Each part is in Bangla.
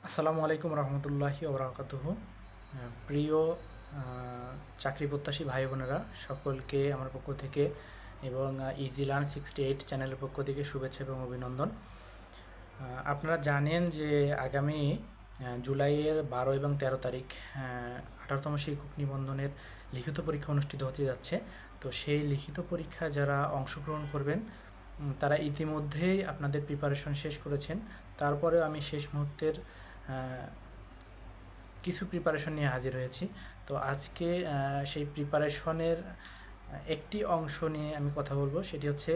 আসসালামু আলাইকুম রহমতুল্লাহি ওবরাকাতুহু। প্রিয় চাকরি প্রত্যাশী ভাই বোনেরা সকলকে আমার পক্ষ থেকে এবং ইজি লার্ন 68 চ্যানেলের পক্ষ থেকে শুভেচ্ছা এবং অভিনন্দন। আপনারা জানেন যে আগামী জুলাইয়ের 12 এবং 13 তারিখ 18তম শিক্ষক নিবন্ধনের লিখিত পরীক্ষা অনুষ্ঠিত হতে যাচ্ছে। তো সেই লিখিত পরীক্ষা যারা অংশগ্রহণ করবেন তারা ইতিমধ্যেই আপনাদের প্রিপারেশন শেষ করেছেন। তারপরেও আমি শেষ মুহূর্তের কিছু প্রিপারেশন নিয়ে হাজির হয়েছি। তো আজকে সেই প্রিপারেশনের একটি অংশ নিয়ে আমি কথা বলবো, সেটি হচ্ছে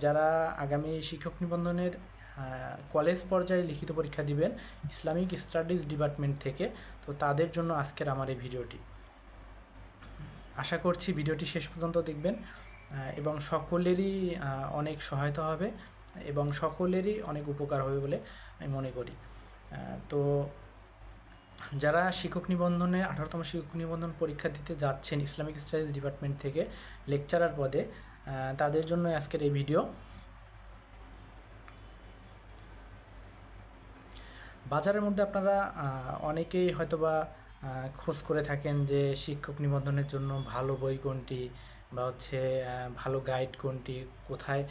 যারা আগামী শিক্ষক নিবন্ধনের কলেজ পর্যায়ে লিখিত পরীক্ষা দিবেন ইসলামিক স্টাডিজ ডিপার্টমেন্ট থেকে। তো তাদের জন্য আজকের আমার এই ভিডিওটি। আশা করছি ভিডিওটি শেষ পর্যন্ত দেখবেন এবং সকলেরই অনেক সহায়তা হবে এবং সকলেরই অনেক উপকার হবে বলে আমি মনে করি। তো যারা শিক্ষক নিবন্ধনে 18তম শিক্ষক নিবন্ধন পরীক্ষা দিতে যাচ্ছেন ইসলামিক স্টাডিজ ডিপার্টমেন্ট থেকে লেকচারার পদে, তাদের জন্য আজকের এই ভিডিও। বাজারের মধ্যে আপনারা অনেকেই হয়তোবা খোঁজ করে থাকেন যে শিক্ষক নিবন্ধনের জন্য ভালো বই কোনটি বা হচ্ছে ভালো গাইড কোনটি, কোথায়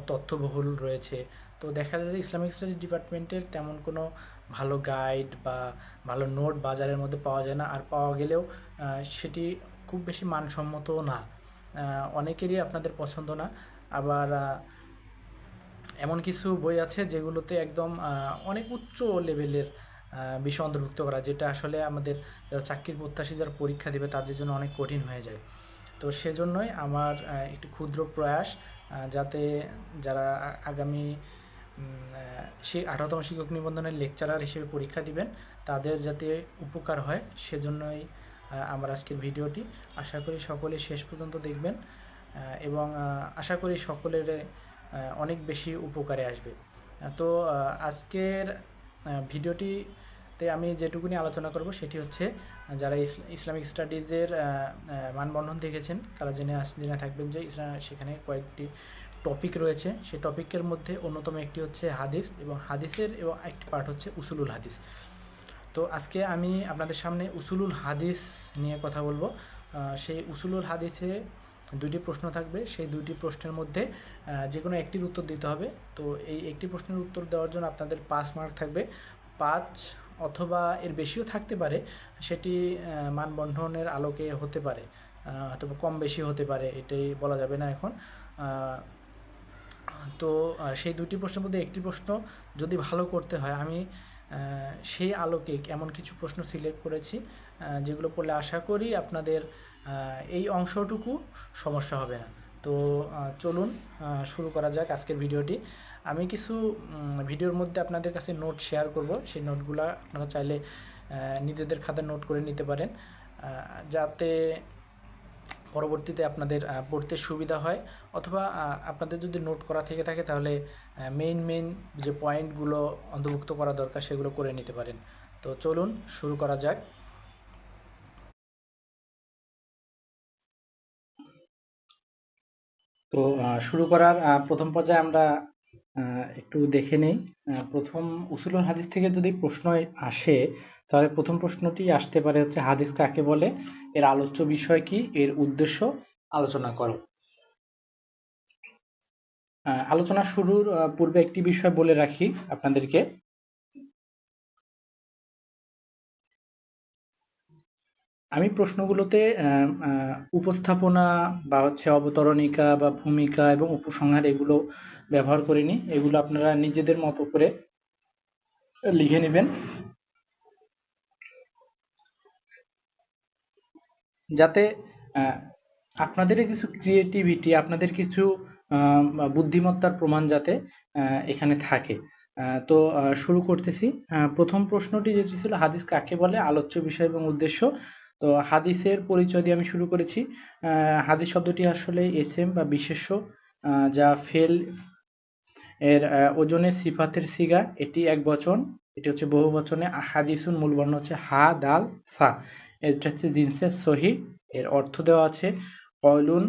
তথ্যবহুল রয়েছে। তো দেখা যায় যে ইসলামিক স্টাডিজ ডিপার্টমেন্টের তেমন কোনো ভালো গাইড বা ভালো নোট বাজারের মধ্যে পাওয়া যায় না, আর পাওয়া গেলেও সেটি খুব বেশি মানসম্মতও না, অনেকেরই আপনাদের পছন্দ না। আবার এমন কিছু বই আছে যেগুলোতে একদম অনেক উচ্চ লেভেলের বিষয় অন্তর্ভুক্ত করা, যেটা আসলে আমাদের যারা চাকরির প্রত্যাশী যারা পরীক্ষা দেবে তাদের জন্য অনেক কঠিন হয়ে যায়। তো সেজন্যই আমার একটি ক্ষুদ্র প্রয়াস, যাতে যারা আগামী সেই 18তম শিক্ষক নিবন্ধনের লেকচারার হিসেবে পরীক্ষা দিবেন তাদের যাতে উপকার হয়, সেজন্যই আমার আজকের ভিডিওটি। আশা করি সকলে শেষ পর্যন্ত দেখবেন এবং আশা করি সকলের অনেক বেশি উপকারে আসবে। তো আজকের ভিডিওটিতে আমি যেটুকুনি আলোচনা করব সেটি হচ্ছে যারা ইসলামিক স্টাডিজের মানবন্ধন দেখেছেন তারা জেনে থাকবেন যে সেখানে কয়েকটি টপিক রয়েছে। সেই টপিকের মধ্যে অন্যতম একটি হচ্ছে হাদিস, এবং হাদিসের এবং একটি পার্ট হচ্ছে উসুলুল হাদিস। তো আজকে আমি আপনাদের সামনে উসুলুল হাদিস নিয়ে কথা বলবো। সেই উসুলুল হাদিসে দুইটি প্রশ্ন থাকবে, সেই দুইটি প্রশ্নের মধ্যে যে কোনো একটির উত্তর দিতে হবে। তো এই একটি প্রশ্নের উত্তর দেওয়ার জন্য আপনাদের 5 মার্ক থাকবে, 5 অথবা এর বেশিও থাকতে পারে, সেটি মানবন্ধনের আলোকে হতে পারে, অথবা কম বেশি হতে পারে, এটাই বলা যাবে না এখন। তো সেই দুটি প্রশ্নের মধ্যে একটি প্রশ্ন যদি ভালো করতে হয়, আমি সেই আলোকে এমন কিছু প্রশ্ন সিলেক্ট করেছি যেগুলো পড়লে আশা করি আপনাদের এই অংশটুকু সমস্যা হবে না। তো চলুন শুরু করা যাক আজকের ভিডিওটি। আমি কিছু ভিডিওর মধ্যে আপনাদের কাছে নোট শেয়ার করব, সেই নোটগুলো আপনারা চাইলে নিজেদের খাতায় নোট করে নিতে পারেন, যাতে পরবর্তীতে আপনাদের পড়তে সুবিধা হয়। অথবা আপনাদের যদি নোট করা থেকে থাকে তাহলে মেইন যে পয়েন্টগুলো অন্তর্ভুক্ত করা দরকার সেগুলো করে নিতে পারেন। তো চলুন শুরু করা যাক। তো শুরু করার প্রথম পর্যায়ে আমরা একটু দেখে নেই। প্রথম উসুলুল হাদিস থেকে যদি প্রশ্ন আসে তাহলে প্রথম প্রশ্নটি আসতে পারে হচ্ছে হাদিস কাকে বলে, এর আলোচ্য বিষয় কি, এর উদ্দেশ্য আলোচনা করো। আলোচনা শুরুর পূর্বে একটি বিষয় বলে রাখি আপনাদেরকে। আমি প্রশ্নগুলোতে উপস্থাপনা বা হচ্ছে অবতরণিকা বা ভূমিকা এবং উপসংহার এগুলো ব্যবহার করিনি, এগুলো আপনারা নিজেদের মতো করে লিখে নেবেন, যাতে আপনাদের কিছু ক্রিয়েটিভিটি, আপনাদের কিছু বুদ্ধিমত্তার প্রমাণ যাতে এখানে থাকে। তো শুরু করতেছি। প্রথম প্রশ্নটি যেটি ছিল হাদিস কাকে বলে, আলোচ্য বিষয় এবং উদ্দেশ্য। তো হাদিসের পরিচয় দিয়ে আমি শুরু করেছি। হাদিস শব্দটি আসলে এসএম বা বিশেষ্য, যা ফেল এর ওজনে সিফাতের সিগা, এটি এক বচন, এটি হচ্ছে বহু বচনে। হাদিসুন মূল বর্ণ হচ্ছে হা দাল সা, এটা হচ্ছে জিনসের সহি। এর অর্থ দেওয়া আছে কয়লুন,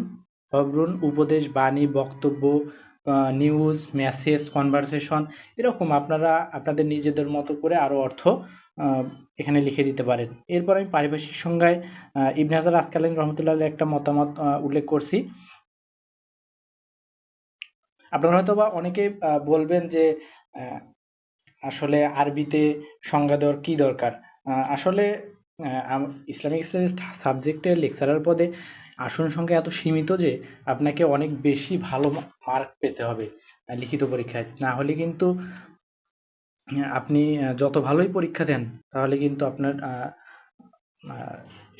খবরুন উপদেশ, বাণী, বক্তব্য, নিউজ, মেসেজ, কনভারসেশন, এরকম আপনারা আপনাদের নিজেদের মতো করে আরও অর্থ এখানে লিখে দিতে পারেন। এরপর আমি পারিভাষিক সংজ্ঞায় ইবনে হাজার আসকালানী রহমতুল্লাহ আলাইহির একটা মতামত উল্লেখ করছি। আপনারা হয়তো বা অনেকে বলবেন যে আসলে আরবিতে সংজ্ঞা দেওয়ার কি দরকার। আসলে ইসলামিক স্টাডিজ সাবজেক্টের লেকচারার পদে আসন সংখ্যা এত সীমিত যে আপনাকে অনেক বেশি ভালো মার্ক পেতে হবে লিখিত পরীক্ষায়, না হলে কিন্তু আপনি যত ভালোই পরীক্ষা দেন তাহলে কিন্তু আপনার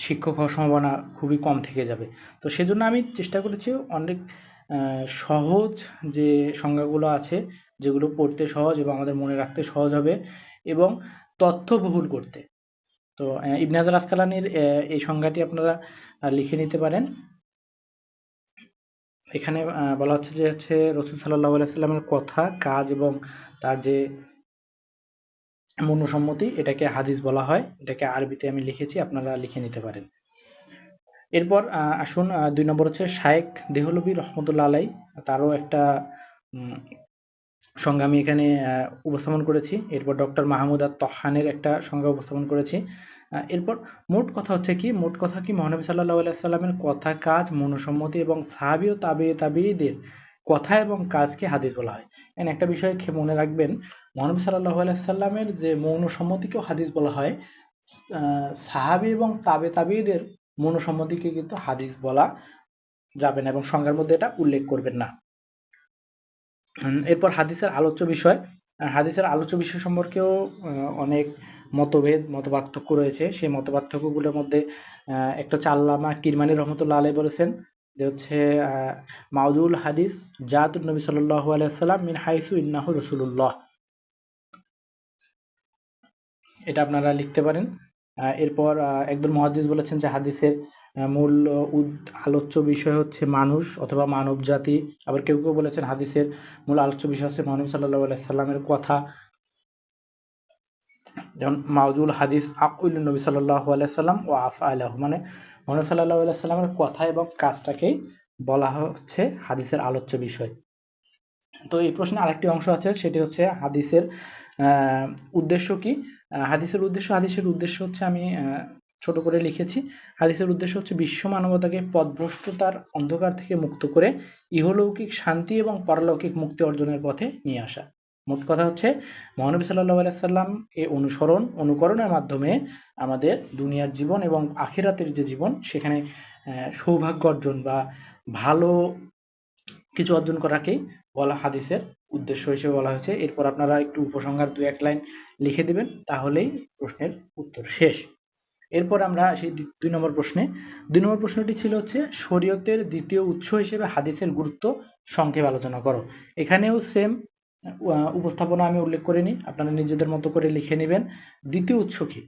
শিক্ষক হওয়ার সম্ভাবনা খুবই কম থেকে যাবে। তো সেজন্য আমি চেষ্টা করেছি অনেক সহজ যে সংজ্ঞাগুলো আছে, যেগুলো পড়তে সহজ এবং আমাদের মনে রাখতে সহজ হবে এবং তথ্যবহুল করতে। তো ইবনে হাজার আসকালানির এই সংজ্ঞাটি আপনারা লিখে নিতে পারেন। এখানে বলা হচ্ছে যে রাসূল সাল্লাল্লাহু আলাইহি ওয়াসাল্লামের কথা, কাজ এবং তার যে মনোসম্মতি, এটাকে হাদিস বলা হয়। এটাকে আরবিতে আমি লিখেছি, আপনারা লিখে নিতে পারেন। এরপর আসুন ২ নম্বর হচ্ছে শায়েখ দেহলভী রহমতুল্লাহ আলাই, তারও একটা সংজ্ঞা আমি এখানে উপস্থাপন করেছি। এরপর ডক্টর মাহমুদ আত-তহানের একটা সংজ্ঞা উপস্থাপন করেছি। এরপর মোট কথা হচ্ছে কি, মোট কথা কি, মহানবী সাল্লাল্লাহু আলাইহি সাল্লামের কথা, কাজ, মনোসম্মতি এবং সাহাবী ও তাবেঈদের কথা এবং কাজকে হাদিস বলা হয়। এখানে একটা বিষয় মনে রাখবেন, মহানবী সাল্লাল্লাহু আলাইহি সাল্লামের যে মৌনসম্মতিকেও হাদিস বলা হয়, সাহাবী এবং তাবেঈদের মনোসম্মতিকে কিন্তু হাদিস বলা যাবে না এবং সংজ্ঞার মধ্যে এটা উল্লেখ করবেন না। এরপর হাদিসের আলোচ্য বিষয়। হাদিসের আলোচ্য বিষয় সম্পর্কেও অনেক মতপার্থক্য রয়েছে। সেই মতপার্থক্যগুলোর মধ্যে একটা হচ্ছে আল্লামা কিরমানী রহমতুল্লাহ আলাইহি বলেছেন যে মাউদুল হাদিস জাতুন নবী সাল্লাল্লাহু আলাইহি ওয়াসাল্লাম মিন হাইসু ইন্নাহু রাসূলুল্লাহ। এটা আপনারা লিখতে পারেন। এরপর একজন মুহাদ্দিস বলেছেন যে হাদিসের মূল আলোচ্য বিষয় হচ্ছে মানুষ অথবা মানব জাতি। আবার কেউ কেউ বলেছেন হাদিসের মূল আলোচ্য বিষয় হচ্ছে মহানবী সাল্লাল্লাহু আলাইহি সাল্লামের কথা। যেমন মাউজুল হাদিস আকুলুন নবী সাল্লাল্লাহু আলাইহি সাল্লাম ও আফআলাহু, মানে মহানবী সাল্লাল্লাহু আলাইহি সাল্লামের কথা এবং কাজটাকেই বলা হচ্ছে হাদিসের আলোচ্য বিষয়। তো এই প্রশ্নে আরেকটি অংশ আছে, সেটি হচ্ছে হাদিসের উদ্দেশ্য কি। হাদিসের উদ্দেশ্য হচ্ছে আমি ছোট করে লিখেছি। হাদিসের উদ্দেশ্য হচ্ছে বিশ্ব মানবতাকে পথভ্রষ্টতার অন্ধকার থেকে মুক্ত করে ইহলৌকিক শান্তি এবং পারলৌকিক মুক্তি অর্জনের পথে নিয়ে আসা। মোট কথা হচ্ছে মহানবী সাল্লাল্লাহু আলাইহি সাল্লাম এ অনুকরণের মাধ্যমে আমাদের দুনিয়ার জীবন এবং আখিরাতের যে জীবন, সেখানে সৌভাগ্য অর্জন বা ভালো কিছু অর্জন করাকেই বলা হাদিসের উদ্দেশ্য হিসেবে বলা হয়েছে। এরপর আপনারা একটু উপসংহার ২-১ লাইন লিখে দিবেন, তাহলেই প্রশ্নের উত্তর শেষ। এরপর আমরা সেই ২ নম্বর প্রশ্নে। ২ নম্বর প্রশ্নটি ছিল শরীয়তের দ্বিতীয় উৎস হিসেবে হাদিসের গুরুত্ব সংক্ষেপে আলোচনা করো। এখানেও সেম উপস্থাপনা আমি উল্লেখ করিনি, আপনারা নিজেদের মতো করে লিখে নেবেন। দ্বিতীয় উৎস কি?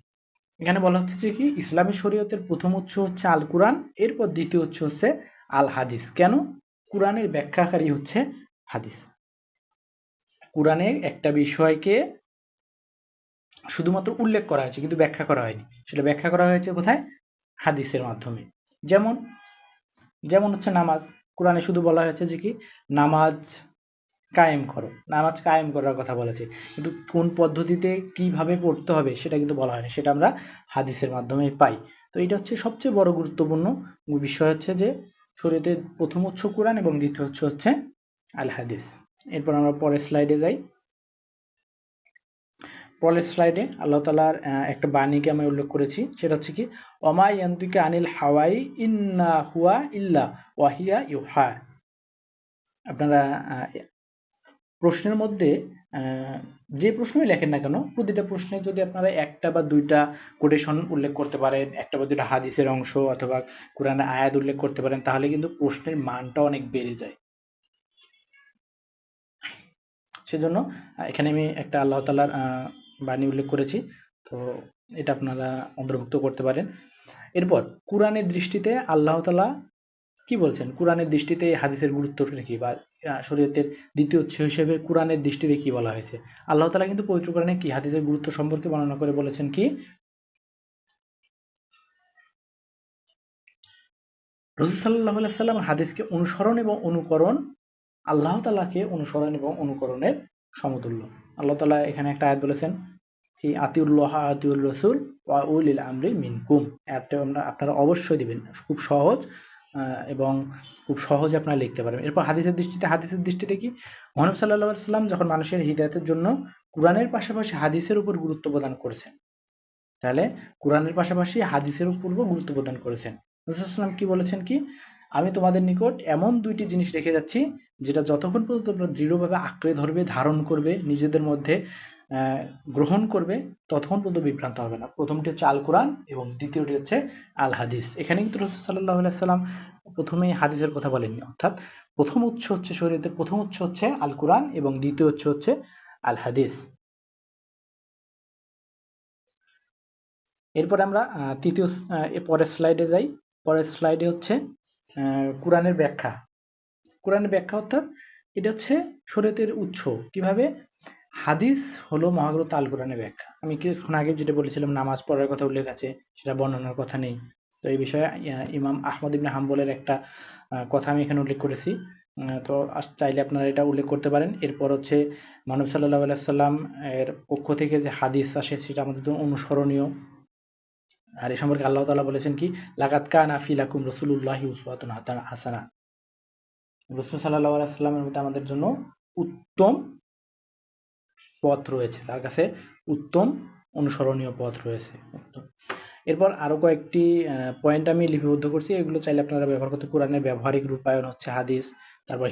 এখানে বলা হচ্ছে যে কি, ইসলামী শরীয়তের প্রথম উৎস হচ্ছে আল কুরআন, এরপর দ্বিতীয় উৎস হচ্ছে আল হাদিস। কেন? কুরআনের ব্যাখ্যাকারী হচ্ছে হাদিস। কুরআনের একটা বিষয়কে শুধুমাত্র উল্লেখ করা হয়েছে কিন্তু ব্যাখ্যা করা হয়নি, সেটা ব্যাখ্যা করা হয়েছে কোথায়? হাদিসের মাধ্যমে। যেমন যেমন হচ্ছে নামাজ, কোরআনে শুধু বলা হয়েছে যে কি, নামাজ কায়েম করো, নামাজ কায়েম করার কথা বলেছে, কিন্তু কোন পদ্ধতিতে কিভাবে পড়তে হবে সেটা কিন্তু বলা হয়নি, সেটা আমরা হাদিসের মাধ্যমে পাই। তো এটা হচ্ছে সবচেয়ে বড় গুরুত্বপূর্ণ বিষয়, হচ্ছে যে শরীয়তের প্রথম উৎস কোরআন এবং দ্বিতীয় উৎস হচ্ছে আল হাদিস। এরপর আমরা পরের স্লাইডে যাই। পরের স্লাইডে আল্লাহ তাআলার একটা বাণীকে আমি উল্লেখ করেছি, সেটা হচ্ছে কি, ওমা ইয়ানতিকা আনিল হাওয়াই ইন্না হুয়া ইল্লা ওয়াহিয়া ইউহা। আপনারা প্রশ্নের মধ্যে যে প্রশ্নই লেখেন না কেন, প্রতিটা প্রশ্নে যদি আপনারা একটা বা দুইটা কোটেশন উল্লেখ করতে পারেন, একটা বা দুইটা হাদিসের অংশ অথবা কোরআনের আয়াত উল্লেখ করতে পারেন, তাহলে কিন্তু প্রশ্নের মানটা অনেক বেড়ে যায়। সেজন্য এখানে আমি একটা আল্লাহ তাআলার বাণী উল্লেখ করেছি, তো এটা আপনারা অন্তর্ভুক্ত করতে পারেন। এরপর কোরআনের দৃষ্টিতে আল্লাহ তাআলা কি বলছেন, কোরআনের দৃষ্টিতে হাদিসের গুরুত্ব কি, বা শরীয়তের দ্বিতীয় উৎস হিসেবে কোরআনের দৃষ্টিতে কি বলা হয়েছে। আল্লাহ তাআলা কিন্তু পবিত্র কোরআনে কি হাদিসের গুরুত্ব সম্পর্কে বর্ণনা করে বলেছেন কি, রাসূল সাল্লাল্লাহু আলাইহি ওয়াসাল্লাম হাদিসকে অনুসরণ এবং অনুকরণ আল্লাহ তাআলাকে অনুসরণ এবং অনুকরণের সমতুল্য। আল্লাহ তাআলা এখানে একটা আয়াত বলেছেন কি আতিউল্লাহ আতিউর রাসূল ওয়া উলিল আমরি মিনকুম, অ্যাপটা আপনারা অবশ্যই দিবেন। খুব সহজ এবং খুব সহজে আপনারা লিখতে পারবেন। এরপর হাদিসের দৃষ্টিতে কি মহানবী সাল্লাল্লাহু আলাইহি ওয়াসাল্লাম যখন মানুষের হিদায়াতের জন্য কোরআনের পাশাপাশি হাদিসের উপর গুরুত্ব প্রদান করেছেন, তাহলে কোরআনের পাশাপাশি হাদিসের উপরও গুরুত্ব প্রদান করেছেন। রাসূল সাল্লাল্লাহু আলাইহি ওয়াসাল্লাম কি বলেছেন কি আমি তোমাদের নিকট এমন দুইটি জিনিস রেখে যাচ্ছি যেটা যতক্ষণ পর্যন্ত তোমরা দৃঢ়ভাবে আঁকড়ে ধরবে, ধারণ করবে, নিজেদের মধ্যে গ্রহণ করবে, ততক্ষণ পর্যন্ত বিভ্রান্ত হবে না। প্রথমটি হচ্ছে আল কোরআন এবং দ্বিতীয়টি হচ্ছে আল হাদিস। এখানে কিন্তু রাসূল সাল্লাল্লাহু আলাইহি সাল্লাম প্রথমেই হাদিসের কথা বলেননি, অর্থাৎ প্রথম উৎস হচ্ছে শরীয়তের প্রথম উৎস হচ্ছে আল কোরআন এবং দ্বিতীয় উৎস হচ্ছে আল হাদিস। এরপরে আমরা তৃতীয় পরের স্লাইডে যাই। পরের স্লাইডে হচ্ছে কোরআনের ব্যাখ্যা। কোরআনের ব্যাখ্যা অর্থাৎ এটা হচ্ছে শরীয়তের উৎস। কিভাবে? হাদিস হলো মহাগ্রন্থ আল কোরআনের ব্যাখ্যা। আমি কিছুক্ষণ আগে যেটা বলেছিলাম নামাজ পড়ার কথা উল্লেখ আছে, সেটা বর্ণনার কথা নেই। তো এই বিষয়ে ইমাম আহমদ ইবনে হাম্বলের একটা কথা আমি এখানে উল্লেখ করেছি। তো চাইলে আপনারা এটা উল্লেখ করতে পারেন। এরপর হচ্ছে মানব সাল্লাল্লাহু আলাইহি সাল্লাম এর পক্ষ থেকে যে হাদিস আসে সেটা আমাদের জন্য অনুসরণীয়। আর এই সম্পর্কে আল্লাহ তাআলা বলেছেন কি লাকাদ কানা ফি লাকুম রাসূলুল্লাহি উসওয়াতুন হাসানাহ। রাসূল সাল্লাল্লাহু আলাইহি সাল্লামের মধ্যে আমাদের জন্য উত্তম পথ রয়েছে, তার কাছে উত্তম অনুসরণীয় পথ রয়েছে। এরপর আরো কয়েকটি পয়েন্ট আমি লিপিবদ্ধ করছি, এগুলো চাইলে আপনারা ব্যবহার করতে। কোরআনের ব্যবহারিক রূপায়ণ হচ্ছে হাদিস, তারপর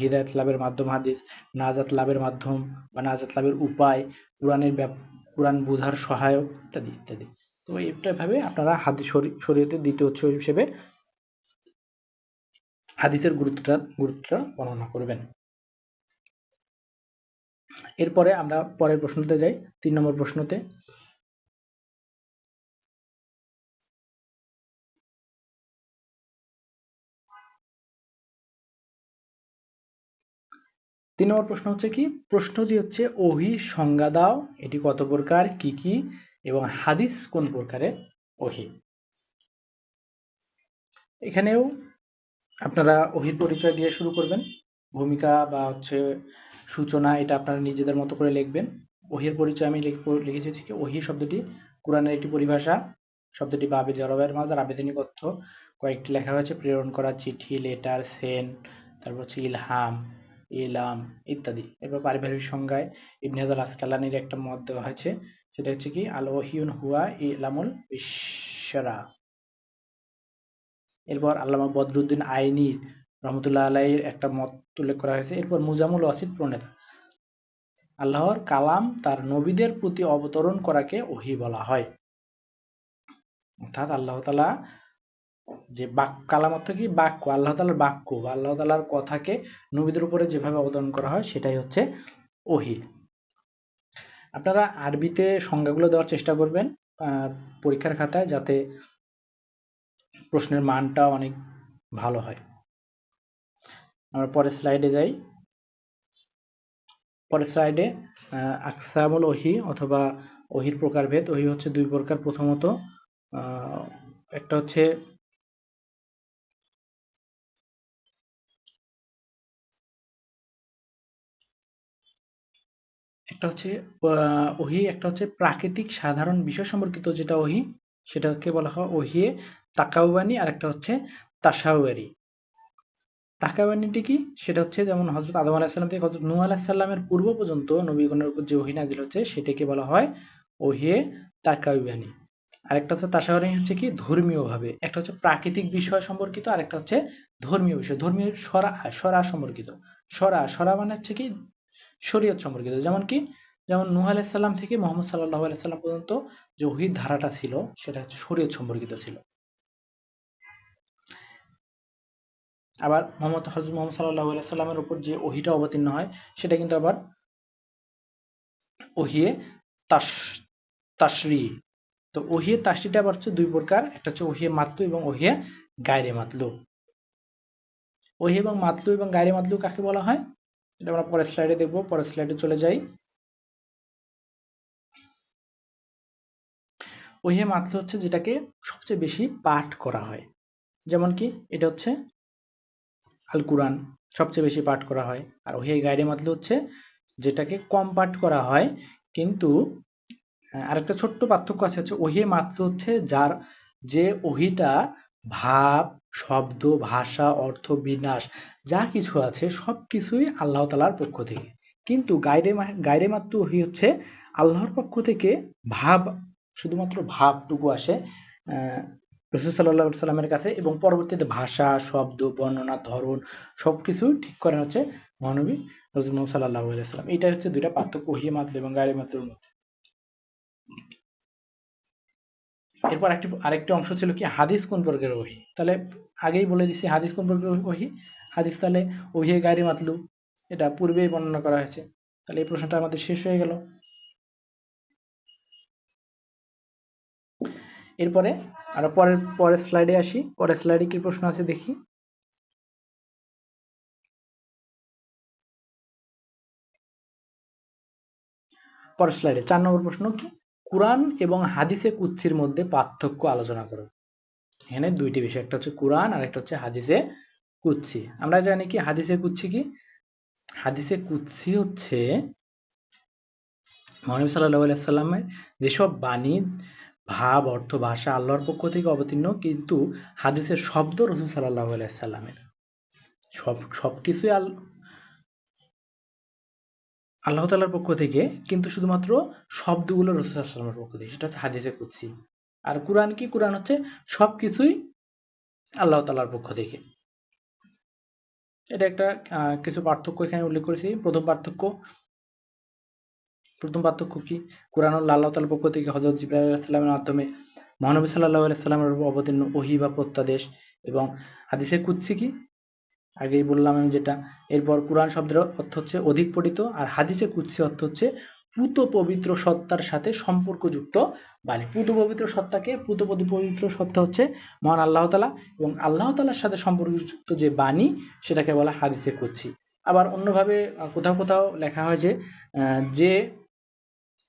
হিদায়াত লাভের মাধ্যম হাদিস, নাজাত লাভের মাধ্যম বা নাজাত লাভের উপায়, কোরআন বোঝার সহায়ক ইত্যাদি ইত্যাদি। তো এটা ভাবে আপনারা হাদিস শরীয়তের দ্বিতীয় উৎস হিসেবে হাদিসের গুরুত্বটা বর্ণনা করবেন। এরপরে আমরা পরের প্রশ্নতে যাই, 3 নম্বর প্রশ্নতে। 3 নম্বর প্রশ্ন হচ্ছে কি প্রশ্নটি হচ্ছে ওহী সংজ্ঞা দাও, এটি কত প্রকার, কি কি, এবং হাদিস কোন প্রকারের ওহী। এখানেও আপনারা ওহীর পরিচয় দিয়ে শুরু করবেন। ভূমিকা বা হচ্ছে সূচনা এটা আপনারা নিজেদের মতো করে লিখবেন। ওহীর পরিচয় আমি লিখেছি কি ওহী শব্দটি কোরআনের একটি পরিভাষা। শব্দটি বাবে জড়বের মাঝে আবেদনিক অর্থ কয়েকটি লেখা হয়েছে প্রেরণ করা, চিঠি, লেটার, সেন্ড, তারপর হচ্ছে ইলহাম, ইলাম ইত্যাদি। এরপর পারিভাষিক সংজ্ঞায় ইবনে হাজার আসকালানির একটা মত দেওয়া হয়েছে, সেটা হচ্ছে কি আল ওহিউন হুয়া ইলামুল বিশরা। এরপর আল্লামা বদরুদ্দিন আইনি রহমতুল্লাহ আলাইহির একটা মত উল্লেখ করা হয়েছে। এরপর মুজামুল ওয়াসিদ প্রণেতা আল্লাহর কালাম তার নবীদের প্রতি অবতরণ করাকে ওহী বলা হয়। অর্থাৎ আল্লাহ তাআলা যে কালাম অর্থ কি বাক্য, আল্লাহ তাআলার বাক্য বা আল্লাহ তাআলার কথাকে নবীদের উপরে যেভাবে অবতরণ করা হয় সেটাই হচ্ছে ওহী। আপনারা আরবিতে সংজ্ঞাগুলো দেওয়ার চেষ্টা করবেন পরীক্ষার খাতায়, যাতে প্রশ্নের মানটা অনেক ভালো হয়। আমরা পরের স্লাইডে যাই। পরের স্লাইডে আকসামুল ওহী অথবা ওহীর প্রকারভেদ। ওহী হচ্ছে 2 প্রকার। প্রথমত একটা হচ্ছে ওহী, একটা হচ্ছে প্রাকৃতিক সাধারণ বিষয় সম্পর্কিত যেটা ওহী, সেটাকে বলা হয় ওহী তাকাওয়ানি, আর একটা হচ্ছে তাশাউরি। তাকাওয়ানিটি কি? সেটা হচ্ছে যেমন হযরত আদম আলাইহিস সালাম থেকে হযরত নূহ আলাইহিস সালামের পূর্ব পর্যন্ত নবীগণের উপর যে ওহী নাযিল হচ্ছে সেটাকে বলা হয় ওহী তাকাওয়ানি। আরেকটা হচ্ছে তাশাউরি, হচ্ছে কি ধর্মীয় ভাবে। একটা হচ্ছে প্রাকৃতিক বিষয় সম্পর্কিত, আর একটা হচ্ছে ধর্মীয় বিষয়, ধর্মীয় শরা সম্পর্কিত। শরা মানে হচ্ছে কি শরীয়ত সম্পর্কিত। যেমন নূহ আলাইহিস সালাম থেকে মুহাম্মদ সাল্লাল্লাহু আলাইহি সাল্লাম পর্যন্ত যে ওহীর ধারাটা ছিল সেটা হচ্ছে শরীয়ত সম্পর্কিত ছিল। আবার হযরত মুহাম্মদ সাল্লাল্লাহু আলাইহি সাল্লামের উপর যে ওহীটা অবতীর্ণ হয় সেটা কিন্তু আবার ওহী তাশরী। তো ওহী তাশরীটা আবার হচ্ছে 2 প্রকার, একটা হচ্ছে ওহী মাতলু এবং ওহী গায়রে মাতলু। ওহী এবং মাতলু এবং গায়রে মাতলু কাকে বলা হয় এটা আমরা পরের স্লাইডে দেখব। পরের স্লাইডে চলে যাই। ওহী মাতলু হচ্ছে যেটাকে সবচেয়ে বেশি পাঠ করা হয়। যেমন কি এটা হচ্ছে আল কুরআন সবচেয়ে বেশি পাঠ করা হয়, আর ওহি গায়রে মাতলু হচ্ছে যেটাকে কম পাঠ করা হয়। কিন্তু আরেকটা ছোট্ট পার্থক্য আছে, হচ্ছে ওহি মাতলু হচ্ছে যার যে ওহিটা ভাব, শব্দ, ভাষা, অর্থ, বিন্যাস যা কিছু আছে সব কিছুই আল্লাহ তাআলার পক্ষ থেকে। কিন্তু গায়রে মাতলু ওহি হচ্ছে আল্লাহর পক্ষ থেকে ভাব, শুধুমাত্র ভাবটুকু আসে রাসূল সাল্লাল্লাহু আলাইহি সাল্লামের কাছে, এবং পরবর্তীতে ভাষা, শব্দ, বর্ণনা, ধরন সবকিছু ঠিক করেন হচ্ছে মহানবী হযরত মুহাম্মদ সাল্লাল্লাহু আলাইহি সাল্লাম। এটাই হচ্ছে দুইটা পার্থক্য ওহি মাতলু এবং গায়রে মাতলুর মধ্যে। এরপর আরেকটি অংশ ছিল কি, হাদিস কোন প্রকারের ওহী। তাহলে আগেই বলে দিছি হাদিস কোন প্রকারের ওহী। হাদিস তাহলে ওহী গায়রে মাতলু, এটা পূর্বেই বর্ণনা করা হয়েছে। তাহলে এই প্রশ্নটা আমাদের শেষ হয়ে গেল। এরপরে আমরা পরের স্লাইডে আসি। পরের স্লাইডে কি প্রশ্ন আছে দেখি। পরের স্লাইডে 4 নম্বর প্রশ্ন কি, কুরআন এবং হাদিসে কুদসির মধ্যে পার্থক্য আলোচনা করো। এখানে দুইটি বিষয়, একটা হচ্ছে কুরআন আর একটা হচ্ছে হাদিসে কুদসি। আমরা জানি কি হাদিসে কুদসি কি, হাদিসে কুদসি হচ্ছে মহানবী সাল্লাল্লাহু আলাইহি সাল্লামের যেসব বাণী, ভাব, অর্থ, ভাষা আল্লাহর পক্ষ থেকে অবতীর্ণ, কিন্তু হাদিসের শব্দ রাসূল সাল্লাল্লাহু আলাইহি সাল্লামের। সবকিছুই আল্লাহ তাআলার পক্ষ থেকে, কিন্তু শুধুমাত্র শব্দগুলো রাসূল সাল্লাল্লাহু আলাইহি সাল্লামের পক্ষ থেকে, সেটা হচ্ছে হাদিসে কুদসি। আর কুরআন কি, কুরআন হচ্ছে সবকিছুই আল্লাহ তাআলার পক্ষ থেকে। এটা একটা কিছু পার্থক্য এখানে উল্লেখ করেছি। প্রথম পার্থক্য কি, কুরআন হলো আল্লাহ তাআলার পক্ষ থেকে হযরত জিবরাইল আলাইহিস সালামের মাধ্যমে মহানবী সাল্লাল্লাহু আলাইহি সাল্লামের উপর অবতীর্ণ ওহী বা প্রত্যাদেশ। এবং হাদিসে কুদসি কি, আগেই বললাম আমি যেটা। এরপর কুরআন শব্দের অর্থ হচ্ছে অধিক পঠিত, আর হাদিসে কুদসি অর্থ হচ্ছে পূত পবিত্র সত্তার সাথে সম্পর্কযুক্ত বাণী। পূত পবিত্র সত্তা হচ্ছে মহান আল্লাহ তাআলা, এবং আল্লাহ তাআলার সাথে সম্পর্কযুক্ত যে বাণী সেটাকে বলা হাদিসে কুদসি। আবার অন্যভাবে কোথাও কোথাও লেখা হয় যে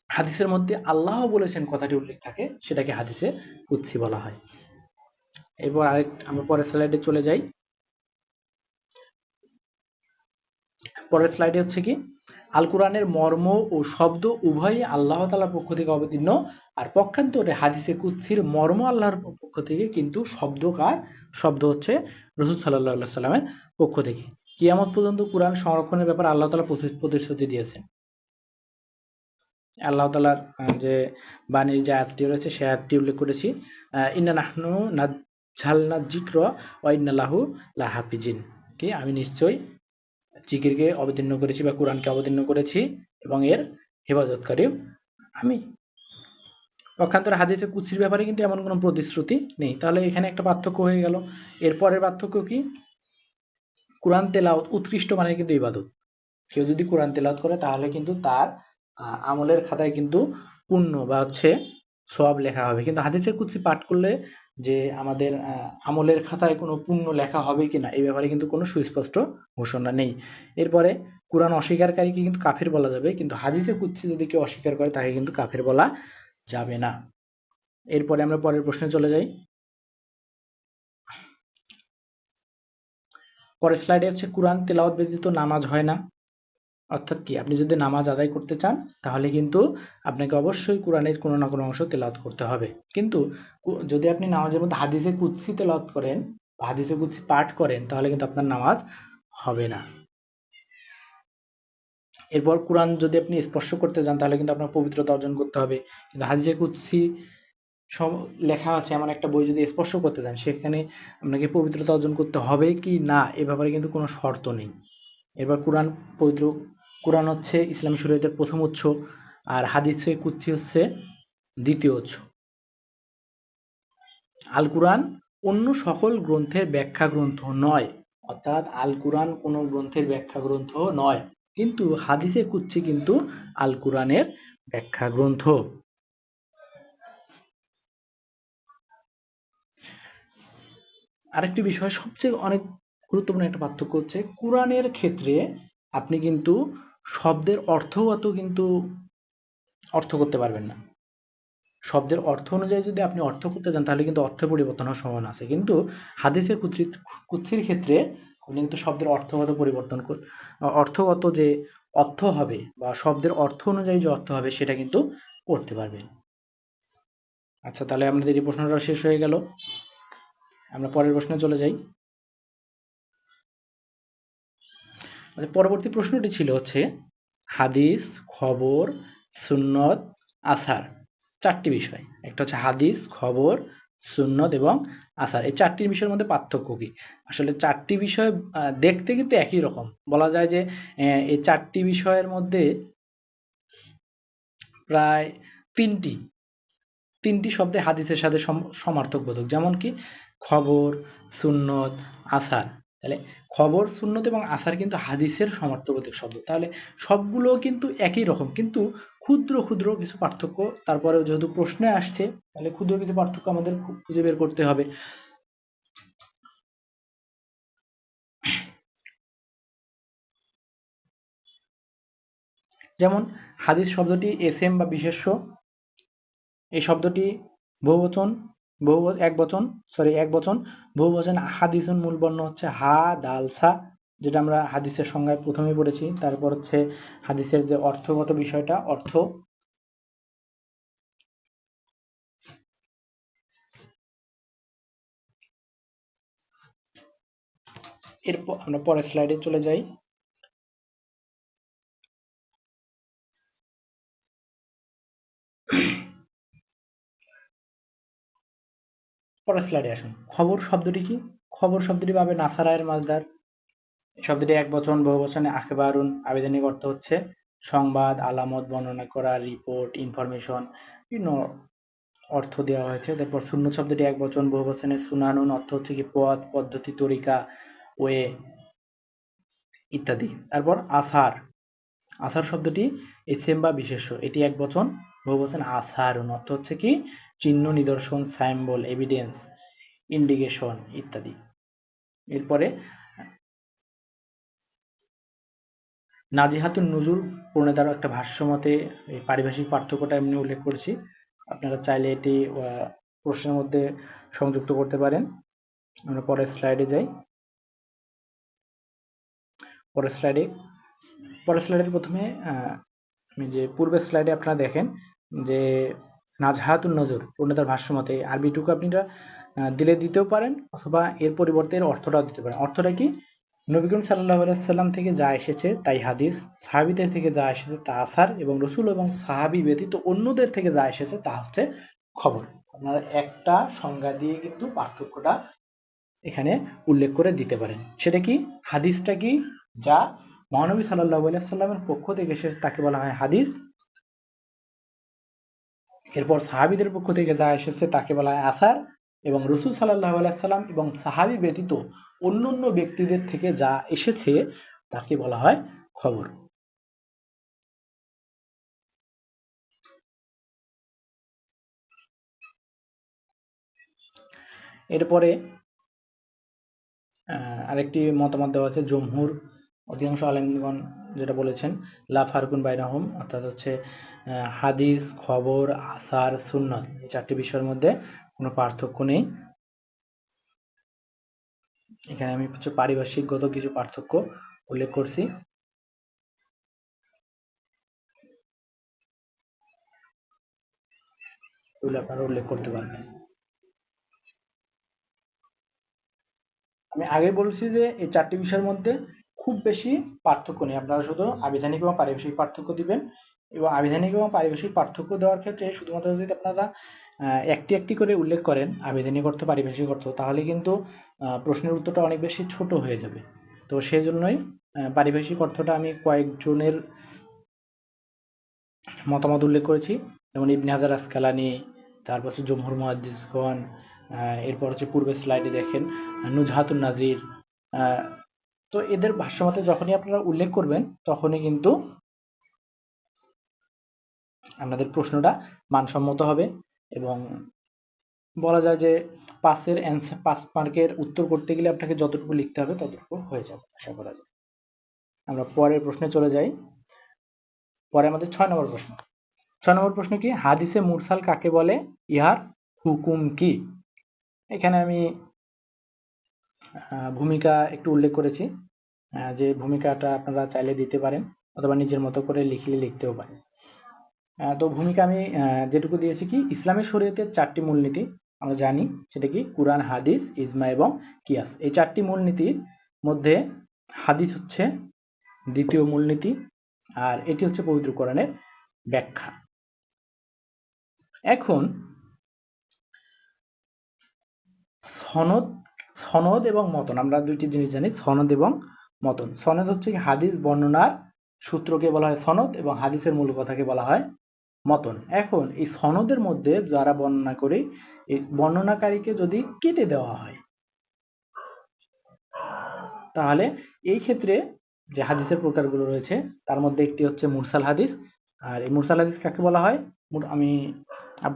হাদিসের মধ্যে আল্লাহ বলেছেন কথাটি উল্লেখ থাকে, সেটাকে হাদিসে কুদসি বলা হয়। এরপর আমরা পরের স্লাইডে চলে যাই। পরের স্লাইডে হচ্ছে কি, আল কোরআনের মর্ম ও শব্দ উভয়ই আল্লাহ তাআলার পক্ষ থেকে অবতীর্ণ, আর পক্ষান্তরে হাদিসে কুদসির মর্ম আল্লাহর পক্ষ থেকে, কিন্তু শব্দ হচ্ছে রাসূল সাল্লাল্লাহু আলাইহি সাল্লামের পক্ষ থেকে। কিয়ামত পর্যন্ত কোরআন সংরক্ষণের ব্যাপারে আল্লাহ তাআলা প্রতিশ্রুতি দিয়েছেন। আল্লাহ তাআলার যে বাণীর যে আয়াতটি রয়েছে সেই আয়াতটি উল্লেখ করেছি, ইন্না নাহনু নাজ্জালনা যিকরা ওয়া ইন্না লাহু লাহাফিজিন, কি আমি নিশ্চয়ই জিকিরকে অবতীর্ণ করেছি বা কোরআনকে অবতীর্ণ করেছি এবং এর হেফাজতকারীও আমি। পক্ষান্তরে হাদিসে কুদসির ব্যাপারে কিন্তু এমন কোনো প্রতিশ্রুতি নেই। তাহলে এখানে একটা পার্থক্য হয়ে গেল। এরপরের পার্থক্য কি, কোরআন তেলাওয়াত উৎকৃষ্ট মানের কিন্তু ইবাদত। কেউ যদি কোরআন তেলাওয়াত করে তাহলে কিন্তু তার আমলের খাতায় কিন্তু পুণ্য বা হচ্ছে সওয়াব লেখা হবে। কিন্তু হাদিসে কুদসি পাঠ করলে যে আমাদের আমলের খাতায় কোনো পুণ্য লেখা হবে কিনা এই ব্যাপারে কিন্তু কোনো সুস্পষ্ট ঘোষণা নেই। এরপরে কোরআন অস্বীকারীকে কিন্তু কাফের বলা যাবে, কিন্তু হাদিসে কুদসি যদি কেউ অস্বীকার করে তাকে কিন্তু কাফের বলা যাবে না। এরপরে আমরা পরের প্রশ্নে চলে যাই। পরের স্লাইডে হচ্ছে কোরআন তেলাওয়াত ব্যতীত নামাজ হয় না। অর্থাৎ কি, আপনি যদি নামাজ আদায় করতে চান তাহলে কিন্তু আপনাকে অবশ্যই কোরআনের কোনো না কোনো অংশ তেলাওয়াত করতে হবে। কিন্তু যদি আপনি নামাজের মধ্যে হাদিসে কুদসি তেলাওয়াত করেন বা হাদিসে কুদসি পাঠ করেন তাহলে কিন্তু আপনার নামাজ হবে না। এরপর কোরআন যদি আপনি স্পর্শ করতে যান তাহলে কিন্তু আপনার পবিত্রতা অর্জন করতে হবে। কিন্তু হাদিসে কুদসি সব লেখা আছে এমন একটা বই যদি স্পর্শ করতে যান সেখানে আপনাকে পবিত্রতা অর্জন করতে হবে কি না এ ব্যাপারে কিন্তু কোনো শর্ত নেই। এবার কোরআন হচ্ছে ইসলামী শরীয়তের প্রথম উৎস, আর হাদিসে কুদসি হচ্ছে দ্বিতীয় উৎস। আল কুরআন অন্য সকল গ্রন্থের ব্যাখ্যা গ্রন্থ নয়, অর্থাৎ আল কুরআন কোনো গ্রন্থের ব্যাখ্যা গ্রন্থ নয়, কিন্তু হাদিসে কুদসি কিন্তু আল কুরআনের ব্যাখ্যা গ্রন্থ। আরেকটি বিষয়, সবচেয়ে অনেক গুরুত্বপূর্ণ একটা পার্থক্য হচ্ছে কোরআনের ক্ষেত্রে আপনি কিন্তু শব্দের অর্থগত কিন্তু অর্থ করতে পারবেন না। শব্দের অর্থ অনুযায়ী যদি আপনি অর্থ করতে যান তাহলে কিন্তু অর্থ পরিবর্তন হওয়ার সম্ভাবনা আছে। কিন্তু হাদিসের কুদসির ক্ষেত্রে আপনি কিন্তু শব্দের অর্থগত পরিবর্তন অর্থগত যে অর্থ হবে বা শব্দের অর্থ অনুযায়ী যে অর্থ হবে সেটা কিন্তু করতে পারবেন। আচ্ছা, তাহলে আমাদের এই প্রশ্নটা শেষ হয়ে গেল। আমরা পরের প্রশ্নে চলে যাই। পরবর্তী প্রশ্নটি ছিল হচ্ছে হাদিস, খবর, সুন্নত, আসার, চারটি বিষয়। একটা হচ্ছে হাদিস, খবর, সুন্নত এবং আসার। এই চারটি বিষয়ের মধ্যে পার্থক্য কি? আসলে চারটি বিষয় দেখতে কিন্তু একই রকম। বলা যায় যে এই চারটি বিষয়ের মধ্যে প্রায় তিনটি তিনটি শব্দে হাদিসের সাথে সমার্থক বোধক। যেমন কি খবর, সুন্নত, আসার। তাহলে খবর, সুন্নত এবং আসার কিন্তু হাদিসের সমার্থকবোধক শব্দ। তাহলে সবগুলো কিন্তু একই রকম, কিন্তু ক্ষুদ্র ক্ষুদ্র কিছু পার্থক্য। তারপরেও যেহেতু প্রশ্নে আসছে, তাহলে ক্ষুদ্র কিছু পার্থক্য আমাদের খুঁজে বের করতে হবে। যেমন হাদিস শব্দটি এসএম বা বিশেষ্য। এই শব্দটি বহুবচন, এক বচন। বহুবচন হাদিসুন, মূল বর্ণ হচ্ছে হা, দাল, সা, যেটা আমরা হাদিসের সংজ্ঞায় প্রথমেই পড়েছি। তারপর হচ্ছে হাদিসের যে অর্থগত বিষয়টা, অর্থ। এরপর আমরা পরের স্লাইডে চলে যাই। পরের স্লাইডে আসুন। খবর শব্দটি কি? খবর শব্দটি পাবে নাসারায়ের মাজদার। শব্দটি একবচন, বহুবচনে আখবারুন। আবেদনিক অর্থ হচ্ছে সংবাদ, আলামত, বর্ণনা করা, রিপোর্ট, ইনফরমেশন, বিভিন্ন অর্থ দেওয়া হয়েছে। তারপর সুন্নত শব্দটি একবচন, বহুবচনে সুনানুন, অর্থ হচ্ছে কি পথ, পদ্ধতি, তরিকা, ওয়ে ইত্যাদি। তারপর আসার। আসার শব্দটি এসএম বা বিশেষ্য। এটি একবচন, বহুবচন আসারুন, অর্থ হচ্ছে কি চিহ্ন, নিদর্শন, সাইম্বল, এভিডেন্স, ইন্ডিকেশন ইত্যাদি। এরপরে নাজিহাতুন নুজুর প্রণেতার একটা ভাষ্যমতে এই পারিভাষিক পার্থক্যটা এমনি উল্লেখ করেছি। আপনারা চাইলে এটি প্রশ্নের মধ্যে সংযুক্ত করতে পারেন। আমরা পরের স্লাইডে যাই। পরের স্লাইডে পরের প্রথমে যে পূর্বের স্লাইডে আপনারা দেখেন যে নাজহাতুন নজর প্রণেতার ভাষ্যমতে আরবিটুকু আপনারা দিলে দিতেও পারেন, অথবা এর পরিবর্তে এর অর্থটাও দিতে পারেন। অর্থটা কি? নবী করিম সাল্লাল্লাহু আলাইহি সাল্লাম থেকে যা এসেছে তাই হাদিস, সাহাবীদের থেকে যা এসেছে তা আসার, এবং রসুল এবং সাহাবী ব্যতীত অন্যদের থেকে যা এসেছে তা হচ্ছে খবর। আপনারা একটা সংজ্ঞা দিয়ে কিন্তু পার্থক্যটা এখানে উল্লেখ করে দিতে পারেন। সেটা কি? হাদিসটা কি? যা মহানবী সাল্লাল্লাহু আলাইহি সাল্লামের পক্ষ থেকে এসেছে তাকে বলা হয় হাদিস। এরপর সাহাবীদের পক্ষ থেকে যা এসেছে তাকে বলা হয় আসার, এবং রসুল সাল্লাল্লাহু আলাইহি সাল্লাম এবং সাহাবী ব্যতীত অন্যান্য ব্যক্তিদের থেকে যা এসেছে তাকে বলা হয় খবর। এরপরে আরেকটি মতামত দেওয়া আছে জমহুর, অধিকাংশ আলেমগণ যেটা বলেছেন লা ফারকুন বাইনাহুম, অর্থাৎ হচ্ছে হাদিস, খবর, আসার, সুন্নত এই চারটি বিষয়ের মধ্যে কোনো পার্থক্য নেই। এখানে আমি কিছু পারিভাষিকগত কিছু পার্থক্য উল্লেখ করছি। এগুলো আপনারা উল্লেখ করতে পারবেন। আমি আগে বলছি যে এই চারটি বিষয়ের মধ্যে খুব বেশি পার্থক্য নেই। আপনারা শুধু আবিধানিক এবং পারিভাষিক পার্থক্য দিবেন, এবং আবিধানিক এবং পারিভাষিক পার্থক্য দেওয়ার ক্ষেত্রে শুধুমাত্র যদি আপনারা একটি একটি করে উল্লেখ করেন আবিধানিক অর্থ, পারিভাষিক অর্থ, তাহলে কিন্তু প্রশ্নের উত্তরটা অনেক বেশি ছোট হয়ে যাবে। তো সেজন্যই পারিভাষিক অর্থটা আমি কয়েকজনের মতামত উল্লেখ করেছি, যেমন ইবনে হাজার আসকালানি, তারপর হচ্ছে জমহুর মুহাদ্দিসগণ, এরপর হচ্ছে পূর্বের স্লাইডে দেখেন নুজহাতুন নাজির। তো এদের ভাষ্যমতে যখনই আপনারা উল্লেখ করবেন তখনই কিন্তু আপনাদের প্রশ্নটা মানসম্মত হবে, এবং বলা যায় যে 5 মার্কের উত্তর করতে গেলে আপনাকে যতটুকু লিখতে হবে ততটুকু হয়ে যাবে, আশা করা যায়। আমরা পরের প্রশ্নে চলে যাই। পরে আমাদের 6 নম্বর প্রশ্ন। 6 নম্বর প্রশ্ন কি? হাদিসে মুরসাল কাকে বলে? ইহার হুকুম কি? এখানে আমি ভূমিকা একটু উল্লেখ করেছি, যে ভূমিকাটা আপনারা চাইলে দিতে পারেন অথবা নিজের মতো করে লিখতেও পারেন। তো ভূমিকা আমি যেটুকু দিয়েছি কি, ইসলামী শরীয়তের 4টি মূলনীতি আমরা জানি, সেটা কি কুরআন, হাদিস, ইজমা এবং কিয়াস। এই 4টি মূলনীতির মধ্যে হাদিস হচ্ছে দ্বিতীয় মূলনীতি, আর এটি হচ্ছে পবিত্র কোরআনের ব্যাখ্যা। এখন সনদ সনদ এবং মতন, আমরা দুইটি জিনিস জানি, সনদ এবং মতন। সনদ হচ্ছে হাদিস বর্ণনার সূত্রকে বলা হয় সনদ, এবং হাদিসের মূল কথাকে বলা হয় মতন। এখন এই সনদের মধ্যে যারা বর্ণনা করে, এই বর্ণনাকারীকে যদি কেটে দেওয়া হয়, তাহলে এই ক্ষেত্রে যে হাদিসের প্রকারগুলো রয়েছে তার মধ্যে একটি হচ্ছে মুরসাল হাদিস। আর এই মুরসাল হাদিস কাকে বলা হয়? আমি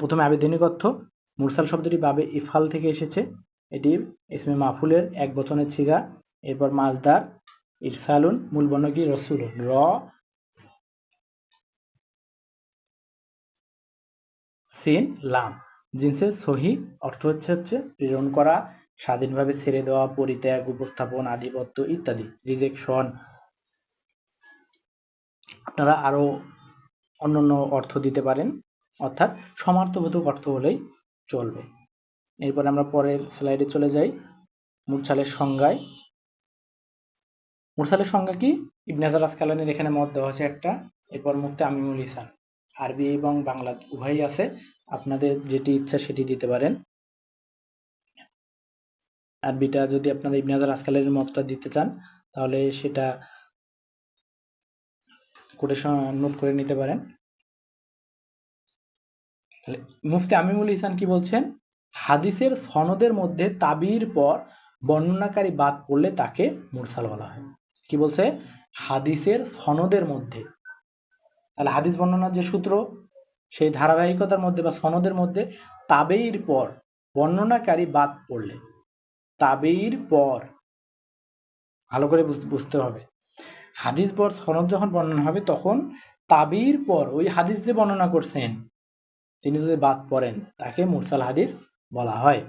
প্রথমে আবেদনিক অর্থ। মুরসাল শব্দটি বাবে ইফাল থেকে এসেছে, এটি ইসমে মাফুলের এক বচনের ছিগা। এরপর মাজদার ইরসালুন, মূল বর্ণ কি রসুলুন, র সিন লাম, জিনসের সহি অর্থ হচ্ছে প্রেরণ করা, স্বাধীনভাবে ছেড়ে দেওয়া, পরিত্যাগ, উপস্থাপন, আধিপত্য ইত্যাদি, রিজেকশন। আপনারা আরো অন্যান্য অর্থ দিতে পারেন, অর্থাৎ সমার্থবোধক অর্থ হলেই চলবে। এরপর আমরা পরের স্লাইডে চলে যাই মুরসালের সংজ্ঞায়। মুরসালের সংজ্ঞা কি? ইবনে হাজার আসকালানির এখানে মত দেওয়া আছে একটা, এরপর মুফতি আমিনুল ইহসান, আরবি এবং বাংলা উভয়ই আছে, আপনাদের যেটি ইচ্ছা সেটি দিতে পারেন। আরবিটা যদি আপনারা ইবনে হাজার আসকালানির মতটা দিতে চান তাহলে সেটা কোটেশন নোট করে নিতে পারেন। তাহলে মুফতি আমিনুল ইহসান কি বলছেন? হাদিসের সনদের মধ্যে তাবির পর বর্ণনাকারী বাদ পড়লে তাকে মুরসাল বলা হয়। কি বলছে? হাদিসের সনদের মধ্যে, তাহলে হাদিস বর্ণনার যে সূত্র, সেই ধারাবাহিকতার মধ্যে বা সনদের মধ্যে তাবেইর পর বর্ণনাকারী বাদ পড়লে, তাবেইর পর, ভালো করে বুঝতে হবে, হাদিস পর সনদ যখন বর্ণনা হবে তখন তাবেইর পর ওই হাদিস যে বর্ণনা করছেন তিনি যদি বাদ পড়েন তাকে মুরসাল হাদিস বলা হয়।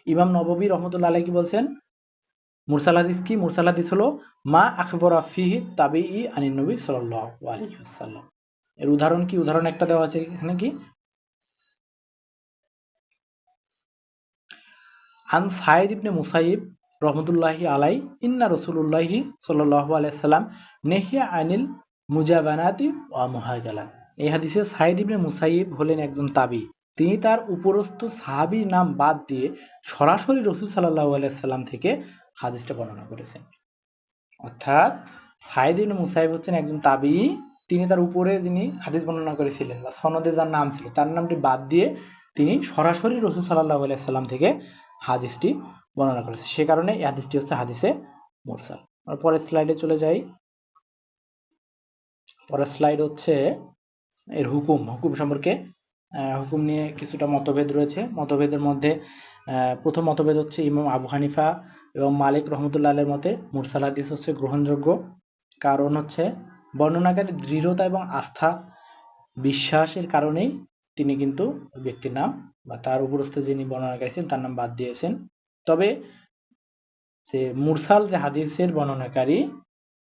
ইমাম নববী রহমতুল্লাহ আলাইহি কি বলছেন? মুরসাল হাদিস কি? মুরসাল হাদিস হলো মা আখবরা ফিহি তাবিই আনিন নবী সাল্লাল্লাহু আলাইহি ওয়াসাল্লাম। এর উদাহরণ কি? উদাহরণ একটা দেওয়া আছে এখানে কি, আন সাইদ ইবনে মুসাইব রহমতুল্লাহি আলাই ইন্না রাসূলুল্লাহি সাল্লাল্লাহু আলাইহি সাল্লাম নেহিয়া আনিল মুজাবানাতি ওয়া মুহাজালাত। এই হাদিসে সাইদ ইবনে মুসাইব হলেন একজন তাবি, তিনি তার উপরস্থ সাহাবীর নাম বাদ দিয়ে সরাসরি রাসূল সাল্লাল্লাহু আলাইহি সাল্লাম থেকে হাদিসটা বর্ণনা করেছেন। অর্থাৎ সাইদ ইবনে মুসাইব হচ্ছেন একজন তাবি, তিনি তার উপরে যিনি হাদিস বর্ণনা করেছিলেন বা সনদে যার নাম ছিল তার নামটি বাদ দিয়ে তিনি সরাসরি রাসূল সাল্লাল্লাহু আলাইহি সাল্লাম থেকে হাদিসটি বর্ণনা করেছে, সে কারণে এই হাদিসটি হচ্ছে হাদিসে মুরসাল। আর পরের স্লাইডে চলে যাই। পরের স্লাইড হচ্ছে এর হুকুম সম্পর্কে। হুকুম নিয়ে কিছুটা মতভেদ রয়েছে। মতভেদের মধ্যে প্রথম মতভেদ হচ্ছে ইমাম আবু হানিফা এবং মালিক রহমতুল্লাহ আলাইহির মতে মুরসাল হাদিস হচ্ছে গ্রহণযোগ্য, কারণ হচ্ছে বর্ণনাকারীর দৃঢ়তা এবং আস্থা বিশ্বাসের কারণেই তিনি কিন্তু ব্যক্তির নাম বা তার উপরস্থ যিনি বর্ণনাকারী ছিলেন তার নাম বাদ দিয়েছেন। তবে যে মুরসাল যে হাদিসের বর্ণনাকারী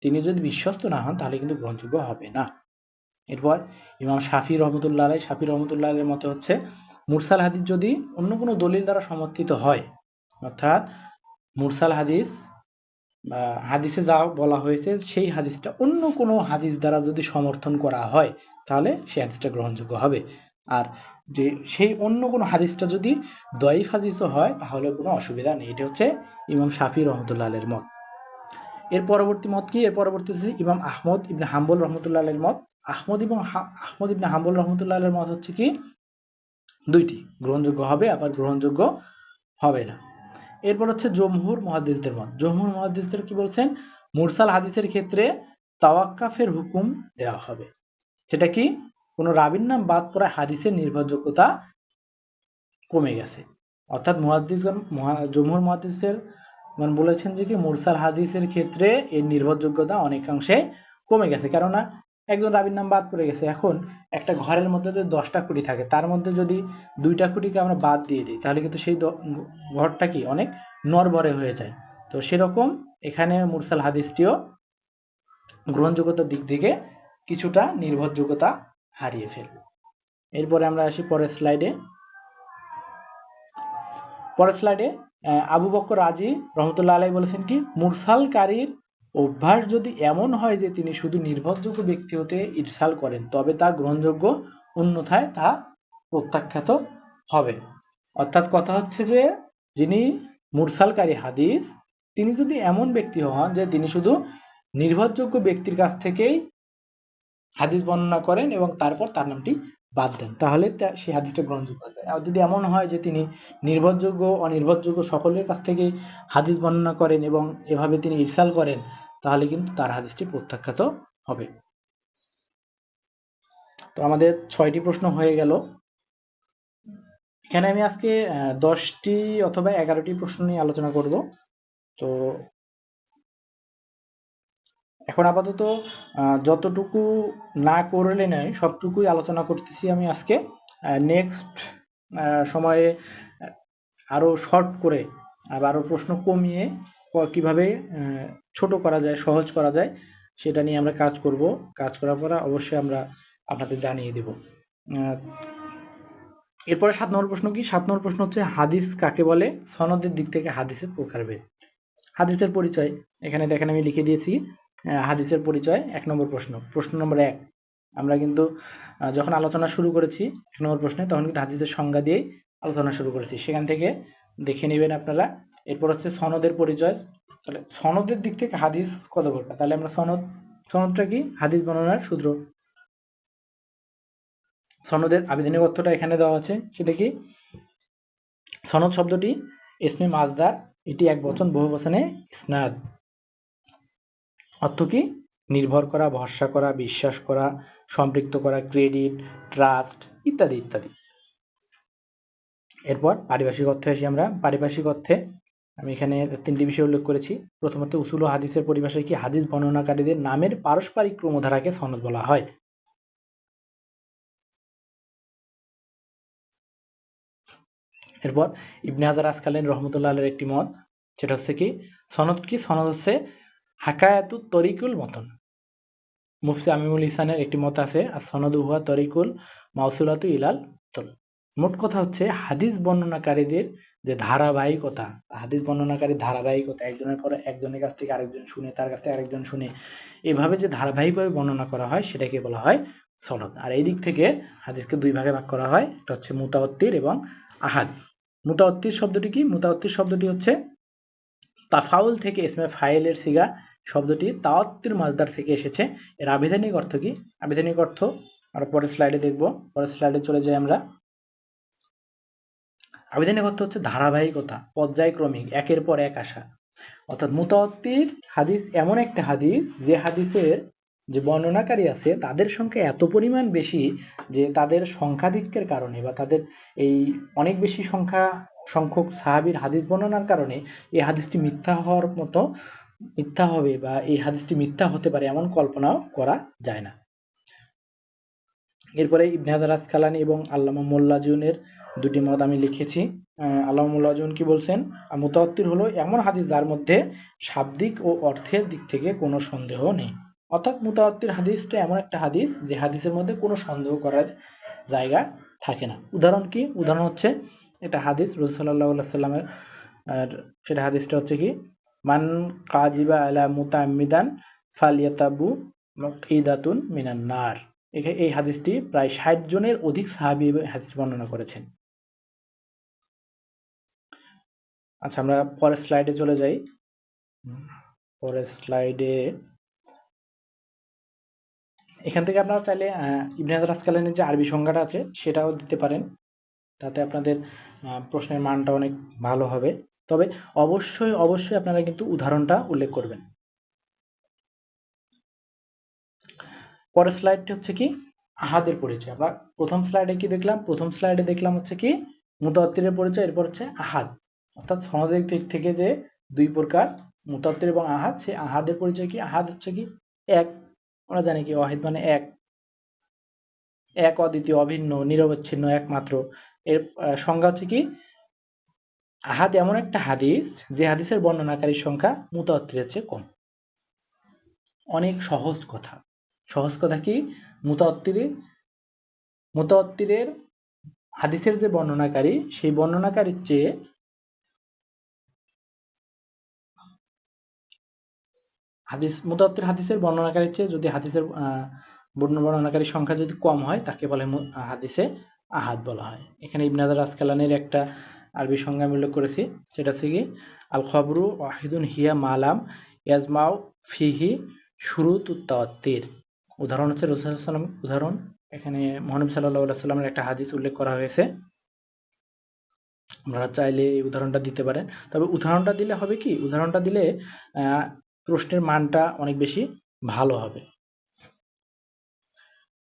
তিনি যদি বিশ্বস্ত না হন তাহলে কিন্তু গ্রহণযোগ্য হবে না। এরপর ইমাম শাফি রহমতুল্লাহ আলাইহি, শাফি রহমতুল্লাহ আলাইহির মতে হচ্ছে মুরসাল হাদিস যদি অন্য কোনো দলিল দ্বারা সমর্থিত হয়, অর্থাৎ মুরসাল হাদিস বা হাদিসে যা বলা হয়েছে সেই হাদিসটা অন্য কোনো হাদিস দ্বারা যদি সমর্থন করা হয় তাহলে সেই হাদিসটা গ্রহণযোগ্য হবে। আর যে সেই অন্য কোনো হাদিসটা যদি দয়ীফ হাদিসও হয় তাহলে কোনো অসুবিধা নেই। এটা হচ্ছে ইমাম শাফি রহমতুল্লাহ আলাইহির মত। এর পরবর্তী মত কি? এর পরবর্তী হচ্ছে ইমাম আহমদ ইবনে হাম্বল রহমতুল্লাহ আলাইহির মত। আহমদ ইবনে হাম্বল রহমতুল্লাহ আলাইহির মত হচ্ছে কি দুইটি, গ্রহণযোগ্য হবে আবার গ্রহণযোগ্য হবে না। এরপর হচ্ছে জমহুর মুহাদ্দিসদের মত। জমহুর মুহাদ্দিসদের কি বলছেন? মুরসাল হাদিসের ক্ষেত্রে তাওয়াক্কাফের হুকুম দেওয়া হবে। সেটা কি? কোনো রাবীর নাম বাদ পড়ায় হাদিসের নির্ভরযোগ্যতা কমে গেছে। অর্থাৎ জমহুর মুহাদ্দিসদের বলেছেন যে কি মুরসাল হাদিসের ক্ষেত্রে এর নির্ভরযোগ্যতা অনেকাংশে কমে গেছে, কেননা একজন রাবীর নাম বাদ পড়ে গেছে। এখন একটা ঘরের মধ্যে যদি 10টা খুঁটি থাকে, তার মধ্যে যদি 2টা খুঁটিকে আমরা বাদ দিয়ে দিই, তাহলে কিন্তু সেই ঘরটা কি অনেক নড়বড়ে হয়ে যায়। তো সেরকম এখানে মুরসাল হাদিসটিও গ্রহণযোগ্যতার দিক থেকে কিছুটা নির্ভরযোগ্যতা হারিয়ে ফেলবে। এরপরে আমরা আসি পরের স্লাইডে। আবু বকর রাজি রহমতুল্লাহ আলাইহি বলেছেন কি, মুরসালকারীর অভ্যাস যদি এমন হয় যে তিনি শুধু নির্ভরযোগ্য ব্যক্তি হতে ইরসাল করেন, তবে তা গ্রহণযোগ্য, অন্যথায় তা প্রত্যাখ্যাত হবে। অর্থাৎ কথা হচ্ছে যে যিনি মুরসালকারী হাদিস, তিনি যদি এমন ব্যক্তি হন যে তিনি শুধু নির্ভরযোগ্য ব্যক্তির কাছ থেকেই হাদিস বর্ণনা করেন এবং তারপর তার নামটি বাদ দেন, তাহলে সেই হাদিসটা গ্রহণযোগ্য হবে। আর যদি এমন হয় যে তিনি নির্ভরযোগ্য অনির্ভরযোগ্য সকলের কাছ থেকে হাদিস বর্ণনা করেন এবং এভাবে তিনি ইরসাল করেন, তাহলে কিন্তু তার হাদিসটি প্রত্যাখ্যাত হবে। তো আমাদের 6টি প্রশ্ন হয়ে গেল। এখানে আমি আজকে 10টি অথবা 11টি প্রশ্ন নিয়ে আলোচনা করব। তো এখন আপাতত যতটুকু না করলে নয় সবটুকুই আলোচনা করতেছি আমি আজকে। নেক্সট সময়ে আরো শর্ট করে আরো প্রশ্ন কমিয়ে কিভাবে ছোট করা যায়, সহজ করা যায়, সেটা নিয়ে আমরা কাজ করব। কাজ করার পর অবশ্যই আমরা আপনাদের জানিয়ে দেব। এরপরে 7 নম্বর প্রশ্ন কি? 7 নম্বর প্রশ্ন হচ্ছে হাদিস কাকে বলে? সনদের দিক থেকে হাদিসের প্রকারভেদ। হাদিসের পরিচয় এখানে দেখেন আমি লিখে দিয়েছি। হাদিসের পরিচয় 1 নম্বর প্রশ্ন। প্রশ্ন নম্বর 1 আমরা কিন্তু যখন আলোচনা শুরু করেছি 1 নম্বর প্রশ্নে, তখন কিন্তু হাদিসের সংজ্ঞা দিয়ে আলোচনা শুরু করেছি, সেখান থেকে দেখে নেবেন আপনারা। এরপর হচ্ছে সনদের পরিচয়। তাহলে সনদের দিক থেকে হাদিস কত প্রকার? তাহলে আমরা সনদটা কি? হাদিস বর্ণনার সূত্র। সনদের আবিধানিক অর্থটা এখানে দেওয়া আছে, সেটা কি? সনদ শব্দটি ইসমে মাজদার, এটি এক বচন বহু বচনে ইসনাদ। অর্থ কি? নির্ভর করা, ভরসা করা, বিশ্বাস করা, সম্পৃক্ত করা, ক্রেডিট, ট্রাস্ট ইত্যাদি ইত্যাদি। এরপর পারিভাষিক অর্থে আসি আমরা। পারিভাষিক অর্থে আমি এখানে 3টি বিষয় উল্লেখ করেছি। প্রথমত উসুল ও হাদিসের পরিভাষায় কি? হাদিস বর্ণনাকারীদের নামের পারস্পরিক ক্রমধারাকে সনদ বলা হয়। এরপর ইবনে হাজার আসকালানী রহমতুল্লাহ আলাইহির একটি মত, সেটা হচ্ছে কি? সনদ কি? সনদ হচ্ছে হাকায়াতুত তরিকুল মতন। মুফতি আমিমুল ইহসানের একটি মত আছে, আর সনদু হুয়া তরিকুল মাউসুলাতু ইলাল তল। মোট কথা হচ্ছে হাদিস বর্ণনাকারীদের যে ধারাবাহিকতা, হাদিস বর্ণনাকারীর ধারাবাহিকতা, একজনের পর একজনের কাছ থেকে আরেকজন শুনে, তার কাছ থেকে আরেকজন শুনে, এভাবে যে ধারাবাহিকভাবে বর্ণনা করা হয় সেটাকে বলা হয় সনদ। আর এই দিক থেকে হাদিসকে 2 ভাগে ভাগ করা হয়, এটা হচ্ছে মুতাওয়াত্তির এবং আহাদ। মুতাওয়াত্তির শব্দটি কি? মুতাওয়াত্তির শব্দটি হচ্ছে তাফাউল থেকে ইসমে ফাইলের সিগা, শব্দটি তাওয়াত্তির মাজদার থেকে এসেছে। এর আবিধানিক অর্থ কি? আবিধানিক অর্থ আমরা পরের স্লাইডে দেখব। পরের স্লাইডে চলে যাই আমরা। আবিধানিক অর্থ হচ্ছে ধারাবাহিকতা, পর্যায়ক্রমিক, একের পর এক আসা। অর্থাৎ মুতাওয়াত্তির হাদিস এমন একটা হাদিস যে হাদিসের যে বর্ণনাকারী আছে তাদের সংখ্যা এত পরিমাণ বেশি যে তাদের সংখ্যাধিক্যের কারণে বা তাদের এই অনেক বেশি সংখ্যক সাহাবীর হাদিস বর্ণনার কারণে এই হাদিসটি মিথ্যা হওয়ার মতো, মিথ্যা হবে বা এই হাদিসটি মিথ্যা হতে পারে এমন কল্পনাও করা যায় না। এরপরে ইবনে হাজার আসকালানী এবং আল্লামা মোল্লাজুনের 2টি মত আমি লিখেছি। আল্লামা মোল্লাজুন কি বলছেন? মুতাওয়াত্তির হলো এমন হাদিস যার মধ্যে শাব্দিক ও অর্থের দিক থেকে কোনো সন্দেহ নেই। অর্থাৎ মুতাওয়াত্তির হাদিসটা এমন একটা হাদিস যে হাদিসের মধ্যে কোনো সন্দেহ করার জায়গা থাকে না। উদাহরণ কি? উদাহরণ হচ্ছে এটা হাদিস রাসূল সাল্লাল্লাহু আলাইহি ওয়াসাল্লামের, আর সেটা হাদিসটা হচ্ছে কি, মান কাজিবা আলা মুতাআম্মিদান ফালিয়াতাবু মাকিদাতুন মিনান নার। এই হাদিসটি প্রায় 60 জনের অধিক সাহাবী হাদিস বর্ণনা করেছেন। আচ্ছা, আমরা পরের স্লাইডে চলে যাই। পরের স্লাইডে এখান থেকে আপনারা চাইলে ইবনে হাজার আসকালানীর যে আরবি সংজ্ঞাটা আছে সেটাও দিতে পারেন, তাতে আপনাদের প্রশ্নের মানটা অনেক ভালো হবে। তবে অবশ্যই অবশ্যই আপনারা কিন্তু উদাহরণটা উল্লেখ করবেন। পরের স্লাইডটি হচ্ছে কি? আহাদের পরিচয়। আমরা প্রথম স্লাইডে কি দেখলাম? প্রথম স্লাইডে দেখলাম হচ্ছে কি মুতাওয়াত্তিরের পরিচয়, এরপর হচ্ছে আহাদ। অর্থাৎ সনদের দিক থেকে যে 2 প্রকার মুতাওয়াত্তির এবং আহাদ, সেই আহাদের পরিচয় কি? আহাদ হচ্ছে কি এক আমরা জানি কি ওয়াহিদ মানে এক, এক অদ্বিতীয়, অভিন্ন, নিরবচ্ছিন্ন, একমাত্র। এর সংজ্ঞা হচ্ছে কি, আহাদ এমন একটা হাদিস যে হাদিসের বর্ণনাকারীর সংখ্যা মুতাওয়াত্তিরের চেয়ে কম। অনেক সহজ কথা। সহজ কথা কি, মুতাওয়াত্তিরের হাদিসের যে বর্ণনাকারী, সেই বর্ণনাকারীর চেয়ে মুতাওয়াত্তির হাদিসের বর্ণনাকারীর চেয়ে যদি হাদিসের বর্ণনাকারীর সংখ্যা যদি কম হয়, তাকে বলে হাদিসে আহাদ বলা হয়। এখানে ইবনে হাজার আসকালানির একটা আরবি সংজ্ঞা আমি উল্লেখ করেছি, সেটা হচ্ছে কি, আল খবরু ওয়াহিদুন হিয়া মালাম ইয়াজমাউ ফিহি শুরুতুত তাওয়াত্তির। উদাহরণ হচ্ছে রাসূলুল্লাহ সাল্লাল্লাহু আলাইহি ওয়াসাল্লাম, উদাহরণ এখানে মহানবী সাল্লাল্লাহু আলাইহি ওয়াসাল্লামের একটা হাদিস উল্লেখ করা হয়েছে। আপনারা চাইলে এই উদাহরণটা দিতে পারেন, তবে উদাহরণটা দিলে হবে কি, উদাহরণটা দিলে প্রশ্নের মানটা অনেক বেশি ভালো হবে।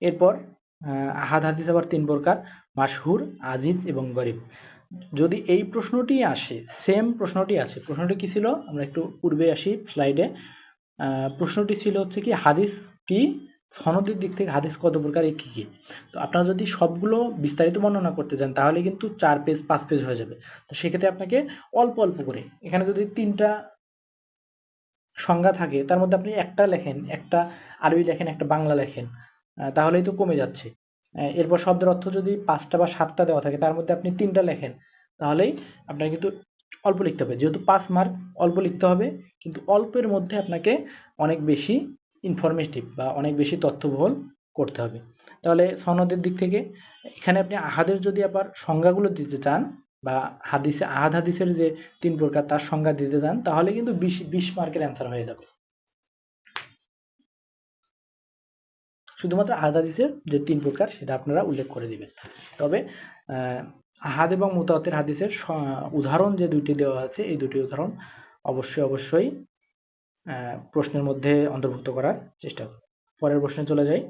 এরপর আহাদ হাদিস আবার তিন প্রকার, মাশহুর, আজিজ এবং গরিব। যদি এই প্রশ্নটি আসে, সেম প্রশ্নটি আসে, প্রশ্নটি কি ছিল, আমরা একটু পূর্বে আসি স্লাইডে। প্রশ্নটি ছিল হচ্ছে কি, হাদিস কি, সনদের দিক থেকে হাদিস কত প্রকার, কি কি। তো আপনারা যদি সবগুলো বিস্তারিত বর্ণনা করতে চান, তাহলে কিন্তু 4 পেজ 5 পেজ হয়ে যাবে। তো সেক্ষেত্রে আপনাকে অল্প অল্প করে, এখানে যদি 3টা সংজ্ঞা থাকে, তার মধ্যে আপনি একটা লেখেন, একটা আরবি লেখেন, একটা বাংলা লেখেন, তাহলেই তো কমে যাচ্ছে। এরপর শব্দের অর্থ যদি 5টা বা 7টা দেওয়া থাকে, তার মধ্যে আপনি 3টা লেখেন, তাহলেই আপনার কিন্তু অল্প লিখতে হবে। যেহেতু 5 মার্ক, অল্প লিখতে হবে, কিন্তু অল্পের মধ্যে আপনাকে অনেক বেশি ইনফরমেটিভ বা অনেক বেশি তথ্যবহুল করতে হবে। তাহলে সনদের দিক থেকে এখানে আপনি আহাদের যদি আবার সংজ্ঞাগুলো দিতে চান, বা আহাদ হাদিসের যে 3 প্রকার তার সংজ্ঞা দিতে চান, তাহলে কিন্তু 20 মার্কের অ্যান্সার হয়ে যাবে। শুধুমাত্র আহাদ হাদিসের যে 3 প্রকার সেটা আপনারা উল্লেখ করে দিবেন। তবে আহাদ এবং মুতাওয়াতির হাদিসের উদাহরণ যে 2টি দেওয়া আছে, এই 2টি উদাহরণ অবশ্যই প্রশ্নের মধ্যে অন্তর্ভুক্ত করার চেষ্টা করুন। পরের প্রশ্নে চলে যাই।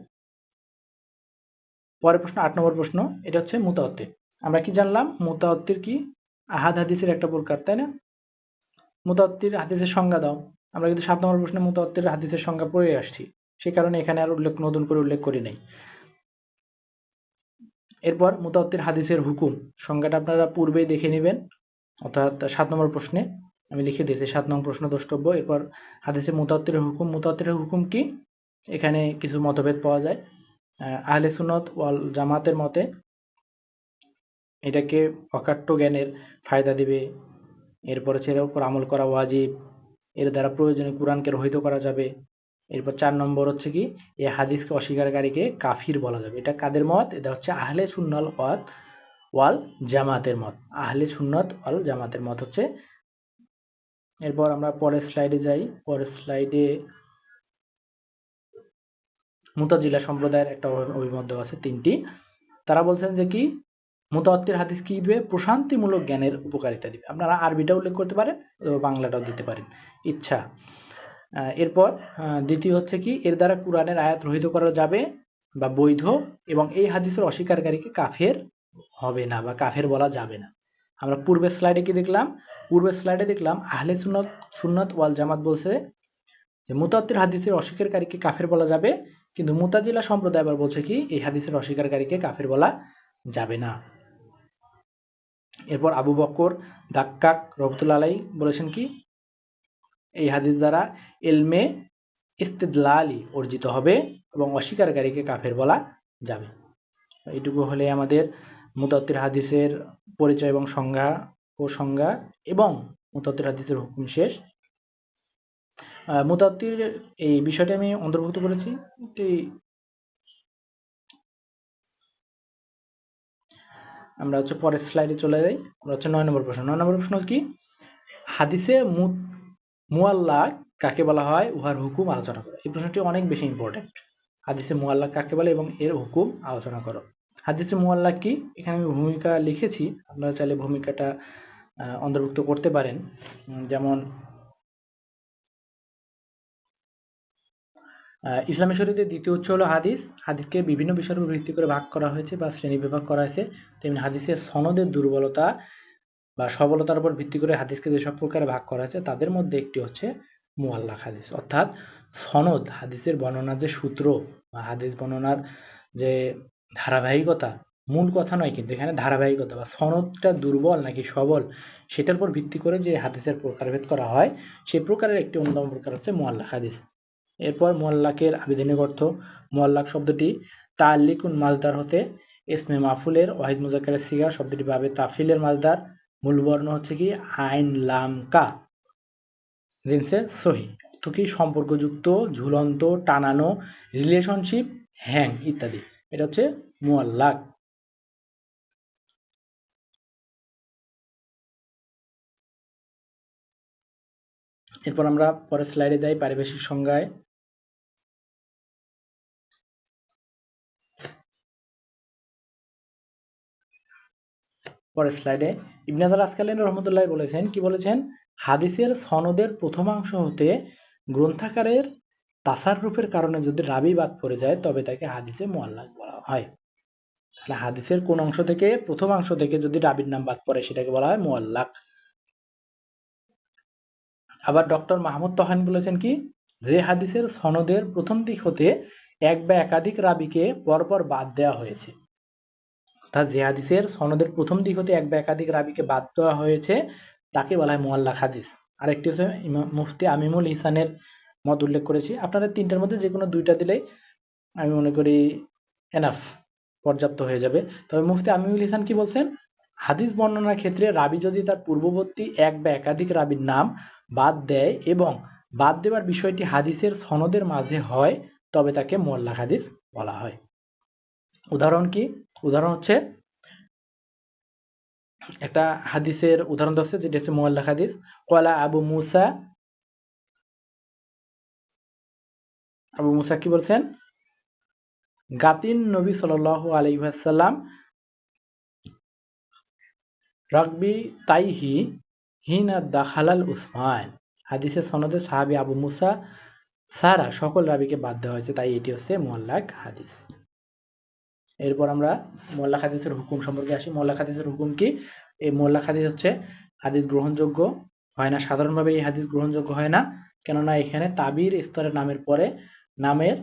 পরের প্রশ্ন 8 নম্বর প্রশ্ন, এটা হচ্ছে মুতাওয়াত্তির। আমরা কি জানলাম, মুতাওয়াত্তির কি, আহাদ হাদিসের একটা প্রকার, তাই না? মুতাওয়াত্তির হাদিসের সংজ্ঞা দাও। আমরা কিন্তু 7 নম্বর প্রশ্নে মুতাওয়াত্তির হাদিসের সংজ্ঞা পড়ে আসছি, সেই কারণে এখানে আর নতুন করে উল্লেখ করি নাই। এরপর মুতাওয়াত্তির হাদিসের হুকুম সংজ্ঞাটা আপনারা পূর্বেই দেখে নেবেন, অর্থাৎ 7 নম্বর প্রশ্নে আমি লিখে দিয়েছি 7 নম্বর প্রশ্ন দ্রষ্টব্য। এরপর হাদিসে মুতাওয়াত্তিরের হুকুম, মুতাওয়াত্তিরের হুকুম কি, এখানে কিছু মতভেদ পাওয়া যায়। আহলে সুন্নাত ওয়াল জামাতের মতে এটাকে অকাট্য জ্ঞানের ফায়দা দিবে। এরপর হচ্ছে এর উপর আমল করা ওয়াজিব, এর দ্বারা প্রয়োজনে কোরআনকে রহিত করা যাবে। এরপর 4 নম্বর হচ্ছে কি, এই হাদিসকে অস্বীকারীকে কাফির বলা যাবে। এটা কাদের মত? এটা হচ্ছে আহলে সুন্নাত ওয়াল জামাতের মত। আহলে সুন্নাত ওয়াল জামাতের মত হচ্ছে। এরপর আমরা পরের স্লাইডে যাই। পরের স্লাইডে মুতাজিলা সম্প্রদায়ের একটা অভিমত দেওয়া আছে 3টি। তারা বলছেন যে কি, মুতাওয়াত্তির হাদিস কি দিবে, প্রশান্তিমূলক জ্ঞানের উপকারিতা দিবে। আপনারা আরবিটা উল্লেখ করতে পারেন, বাংলাটাও দিতে পারেন, ইচ্ছা। এরপর দ্বিতীয় হচ্ছে কি, এর দ্বারা কোরআনের আয়াত রহিত করা যাবে বা বৈধ, এবং এই হাদিসের অস্বীকারীকে কাফের হবে না বা কাফের বলা যাবে না। আমরা পূর্বের স্লাইডে কি দেখলাম, পূর্বের স্লাইডে দেখলাম আহলে সুন্নাত ওয়াল জামাত বলছে যে মুতাওয়াত্তির হাদিসের অস্বীকারীকে কাফের বলা যাবে, কিন্তু মুতাজিলা সম্প্রদায় আবার বলছে কি, এই হাদিসের অস্বীকারীকে কাফের বলা যাবে না। এরপর আবু বকর দাক্কাক রহমতুল্লাহ আলাইহি বলেছেন কি, এই হাদিস দ্বারা ইলমে ইস্তিদলালি অর্জিত হবে এবং অস্বীকারীকে কাফের বলা যাবে। এইটুকু হলে আমাদের মুতাওয়াত্তির হাদিসের পরিচয় এবং সংজ্ঞা এবং মুতাওয়াত্তির হাদিসের হুকুম শেষ। মুতাওয়াত্তির এই বিষয়টি আমি অন্তর্ভুক্ত করেছি। আমরা হচ্ছে পরের স্লাইডে চলে যাই। আমরা হচ্ছে 9 নম্বর প্রশ্ন। 9 নম্বর প্রশ্ন কি, হাদিসে মুআল্লাক কাকে বলা হয়, উহার হুকুম আলোচনা করো। এই প্রশ্নটি অনেক বেশি ইম্পর্টেন্ট। হাদিসে মুআল্লাক কাকে বলে এবং এর হুকুম আলোচনা করো। হাদিসে মুআল্লাক কি, এখানে আমি ভূমিকা লিখেছি, আপনারা চাইলে ভূমিকাটা অন্তর্ভুক্ত করতে পারেন। যেমন ইসলামী শরীয়তের দ্বিতীয় উৎস হলো হাদিস। হাদিসকে বিভিন্ন বিষয়ের উপর ভিত্তি করে ভাগ করা হয়েছে বা শ্রেণী বিভাগ করা হয়েছে। তেমনি হাদিসের সনদের দুর্বলতা বা সবলতার উপর ভিত্তি করে হাদিসকে যেসব প্রকারে ভাগ করা হয়েছে, তাদের মধ্যে একটি হচ্ছে মুআল্লাক হাদিস, অর্থাৎ সনদ, হাদিসের বর্ণনার যে সূত্র বা হাদিস বর্ণনার যে ধারাবাহিকতা, মূল কথা নয় কিন্তু এখানে ধারাবাহিকতা বা সনদটা দুর্বল নাকি সবল সেটার উপর ভিত্তি করে যে হাদিসের প্রকারভেদ করা হয়, সেই প্রকারের একটি অন্যতম প্রকার হচ্ছে মুআল্লাক হাদিস। এরপর মুআল্লাকের আবিধানিক অর্থ। মুআল্লাক শব্দটি তাআল্লিকুন মাজদার হতে ইসমে মাফুলের ওয়াহিদ মুজাক্কারের সিগা, শব্দটি বাবে তাফিলের মাজদার, মূল বর্ণ হচ্ছে কি আইন লাম কা, জিনসে সহি, অর্থ কি সম্পর্কযুক্ত, ঝুলন্ত, টানানো, রিলেশনশিপ, হ্যাং ইত্যাদি। এটা হচ্ছে মুআল্লাক। এরপর আমরা পরের স্লাইডে যাই, পারিভাষিক সংজ্ঞায়। পরের স্লাইডে ইবনে হাজার আসকালানী রহমতুল্লাহ বলেছেন, কি বলেছেন, হাদিসের সনদের প্রথমাংশ হতে গ্রন্থাকারের তাসাররুফের কারণে যদি রাবি বাদ পড়ে যায় তবে তাকে হাদিসে মুআল্লাক বলা হয়। তাহলে হাদিসের কোন অংশ থেকে, প্রথম অংশ থেকে যদি রাবির নাম বাদ পড়ে সেটাকে বলা হয় মুআল্লাক। আবার ডক্টর মাহমুদ তহানি বলেছেন কি, যে হাদিসের সনদের প্রথম দিক হতে এক বা একাধিক রাবিকে পরপর বাদ দেওয়া হয়েছে, অর্থাৎ যে হাদিসের সনদের প্রথম দিক হতে এক বা একাধিক রাবিকে বাদ দেওয়া হয়েছে তাকে বলা হয় মুআল্লাক হাদিস। আরেকটি হচ্ছে মুফতি আমিমুল ইহসানের মত উল্লেখ করেছি। আপনারা তিনটার মধ্যে যে কোনো দুইটা দিলেই আমি মনে করি এনাফ, পর্যাপ্ত হয়ে যাবে। তবে মুফতি আমিমুল ইহসান কি বলছেন, হাদিস বর্ণনার ক্ষেত্রে রাবি যদি তার পূর্ববর্তী এক বা একাধিক রাবির নাম বাদ দেয় এবং বাদ দেওয়ার বিষয়টি হাদিসের সনদের মাঝে হয় তবে তাকে মুআল্লাক হাদিস বলা হয়। উদাহরণ কি, উদাহরণ হচ্ছে একটা হাদিসের উদাহরণ হচ্ছে যেটা হচ্ছে মুআল্লাক হাদিস, ক্বালা আবু মুসা, আবু মুসা কি বলছেন, গাতিন নবী সাল্লাল্লাহু আলাইহি ওয়াসাল্লাম রাগবি তাইহি হিনা দাখালাল উসমান। হাদিসের সনদে সাহাবী আবু মুসা সারা সকল রাবিকে বাদ দেওয়া হয়েছে, তাই এটি হচ্ছে মুআল্লাক হাদিস। এরপর আমরা মুআল্লাক হাদিসের হুকুম সম্পর্কে আসি। মুআল্লাক হাদিসের হুকুম কি, এই মুআল্লাক হাদিস হচ্ছে হাদিস গ্রহণযোগ্য হয় না, সাধারণভাবে এই হাদিস গ্রহণযোগ্য হয় না, কেননা এখানে তাবির স্তরের নামের পরে নামের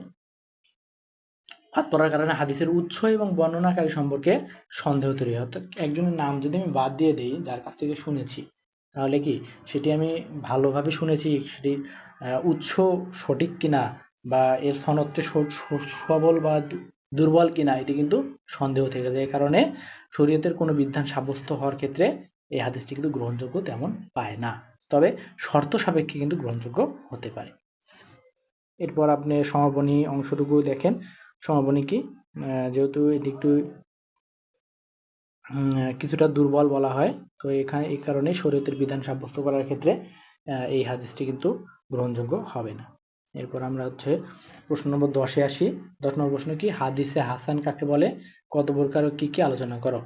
বাদ পড়ার কারণে হাদিসের উৎস এবং বর্ণনাকারী সম্পর্কে সন্দেহ তৈরি হয়। অর্থাৎ একজনের নাম যদি আমি বাদ দিয়ে দিই যার কাছ থেকে শুনেছি, তাহলে কি সেটি আমি ভালোভাবে শুনেছি, সেটি উৎস সঠিক কিনা বা এর সনদটি সবল বা দুর্বল কিনা এটি কিন্তু সন্দেহ থেকে যায়। এই কারণে শরীয়তের কোনো বিধান সাব্যস্ত হওয়ার ক্ষেত্রে এই হাদিসটি কিন্তু গ্রহণযোগ্য তেমন পায় না, তবে শর্ত সাপেক্ষে কিন্তু গ্রহণযোগ্য হতে পারে। এরপর আপনি সমাপনী অংশটুকু দেখেন। সমাপনী কি, যেহেতু এটি একটু কিছুটা দুর্বল বলা হয়, তো এখানে এই কারণে শরীয়তের বিধান সাব্যস্ত করার ক্ষেত্রে এই হাদিসটি কিন্তু গ্রহণযোগ্য হবে না। এরপর আমরা হচ্ছে প্রশ্ন নম্বর 10-এ আসি। 10 নম্বর প্রশ্ন কি, হাদিসে হাসান কাকে বলে, কত প্রকার ও কি কি আলোচনা করো।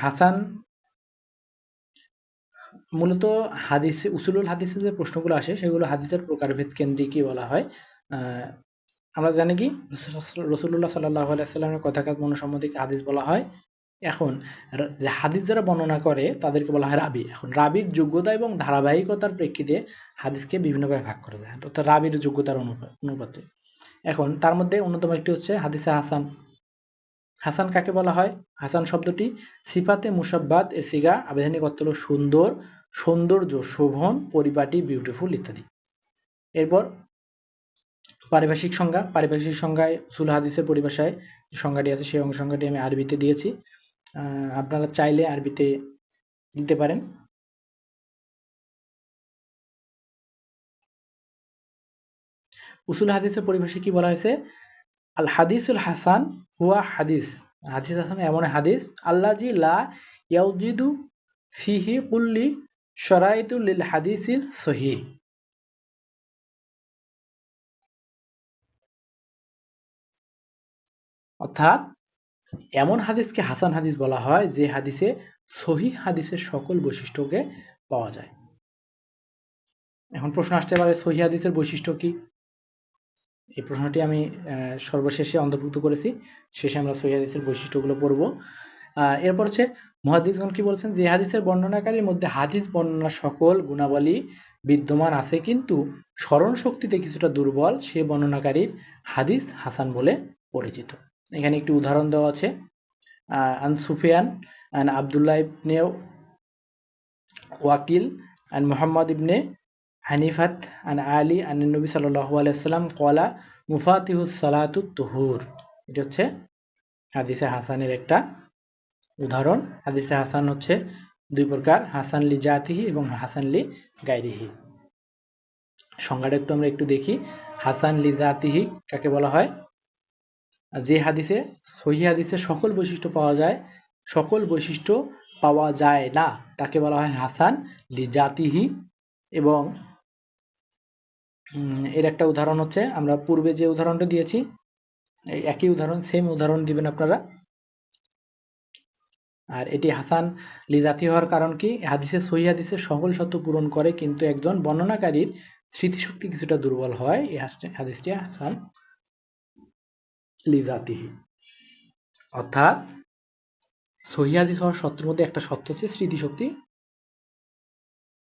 হাসান মূলত হাদিসে, উসুলুল হাদিসে যে প্রশ্নগুলো আসে সেগুলো হাদিসের প্রকারভেদ কেন্দ্রিকই বলা হয়। আমরা জানি কি রাসূলুল্লাহ সাল্লাল্লাহু আলাইহি ওয়াসাল্লামের কথাকার মনোসম্মতিকে হাদিস বলা হয়। এখন যে হাদিস যারা বর্ণনা করে তাদেরকে বলা হয় রাবি। এখন রাবির যোগ্যতা এবং ধারাবাহিকতার প্রেক্ষিতে হাদিসকে বিভিন্নভাবে ভাগ করা যায়, অর্থাৎ রাবির যোগ্যতার অনুপাতে। এখন তার মধ্যে অন্যতম একটি হচ্ছে হাদিসে হাসান। হাসান কাকে বলা হয়, হাসান শব্দটি সিফাতে মুসাব্বাত এর সিগা, আবিধানিক অর্থ হলো সুন্দর, সৌন্দর্য, শোভন, পরিপাটি, বিউটিফুল ইত্যাদি। এরপর পারিভাষিক সংজ্ঞা। পারিভাষিক সংজ্ঞায় উসুল হাদিসের পরিভাষায় যে সংজ্ঞাটি আছে সেই সংজ্ঞাটি আমি আরবিতে দিয়েছি, আপনারা চাইলে আরবিতে দিতে পারেন। উসুল হাদিসের পরিভাষায় কি বলা হয়েছে, আল হাদিসুল হাসান হুয়া হাদিস, হাদিস হাসান এমন হাদিস আল্লাজি লা ইয়াউজিদু ফিহি কুল্লি শরাইতুল লিল হাদিসিস সহিহ, অর্থাৎ এমন হাদিসকে হাসান হাদিস বলা হয় যে হাদিসে সহিহ হাদিসের সকল বৈশিষ্ট্যকে পাওয়া যায়। এখন প্রশ্ন আসতে পারে সহিহ হাদিসের বৈশিষ্ট্য কি, এই প্রশ্নটি আমি সর্বশেষে অন্তর্ভুক্ত করেছি, শেষে আমরা সহিহ হাদিসের বৈশিষ্ট্যগুলো পড়ব। এরপর হচ্ছে মুহাদ্দিসগণ কি বলছেন, যে হাদিসের বর্ণনাকারীর মধ্যে হাদিস বর্ণনার সকল গুণাবলী বিদ্যমান আছে কিন্তু স্মরণ শক্তিতে কিছুটা দুর্বল সে বর্ণনাকারীর হাদিস হাসান বলে পরিচিত। এখানে একটি উদাহরণ দেওয়া আছে, আন সুফিয়ান আন আব্দুল্লাহ ইবনে ওয়াকিল আন মুহাম্মদ ইবনে হানিফাত আন আলী আন নবী সাল্লাল্লাহু আলাইহি ওয়াসাল্লাম ক্বালা মুফাতিহুস সালাতুত তুহুর। এটা হচ্ছে হাদিসে হাসানের একটা উদাহরণ। হাদিসে হাসান হচ্ছে দুই প্রকার, হাসান লি জাতিহি এবং হাসান লি গায়রিহি। সংজ্ঞাটা আমরা একটু দেখি। হাসান লি জাতিহি কাকে বলা হয়? যে হাদিসে সহিহ হাদিসে সকল বৈশিষ্ট্য পাওয়া যায়, সকল বৈশিষ্ট্য পাওয়া যায় না তাকে বলা হয় হাসান লি জাতিহি। এবং এর একটা উদাহরণ হচ্ছে, আমরা পূর্বে যে উদাহরণটা দিয়েছি এই একই উদাহরণ, সেম উদাহরণ দিবেন আপনারা। আর এটি হাসান লি জাতি হওয়ার কারণ কি? হাদিসে সহিহ হাদিসে সকল শর্ত পূরণ করে কিন্তু একজন বর্ণনাকারীর স্মৃতিশক্তি কিছুটা দুর্বল হয়, এই হাদিসটি হাসান লি জাতিহি। অর্থাৎ সহিহ হাদিস হওয়ার শর্তের মধ্যে একটা শর্ত হচ্ছে স্মৃতিশক্তি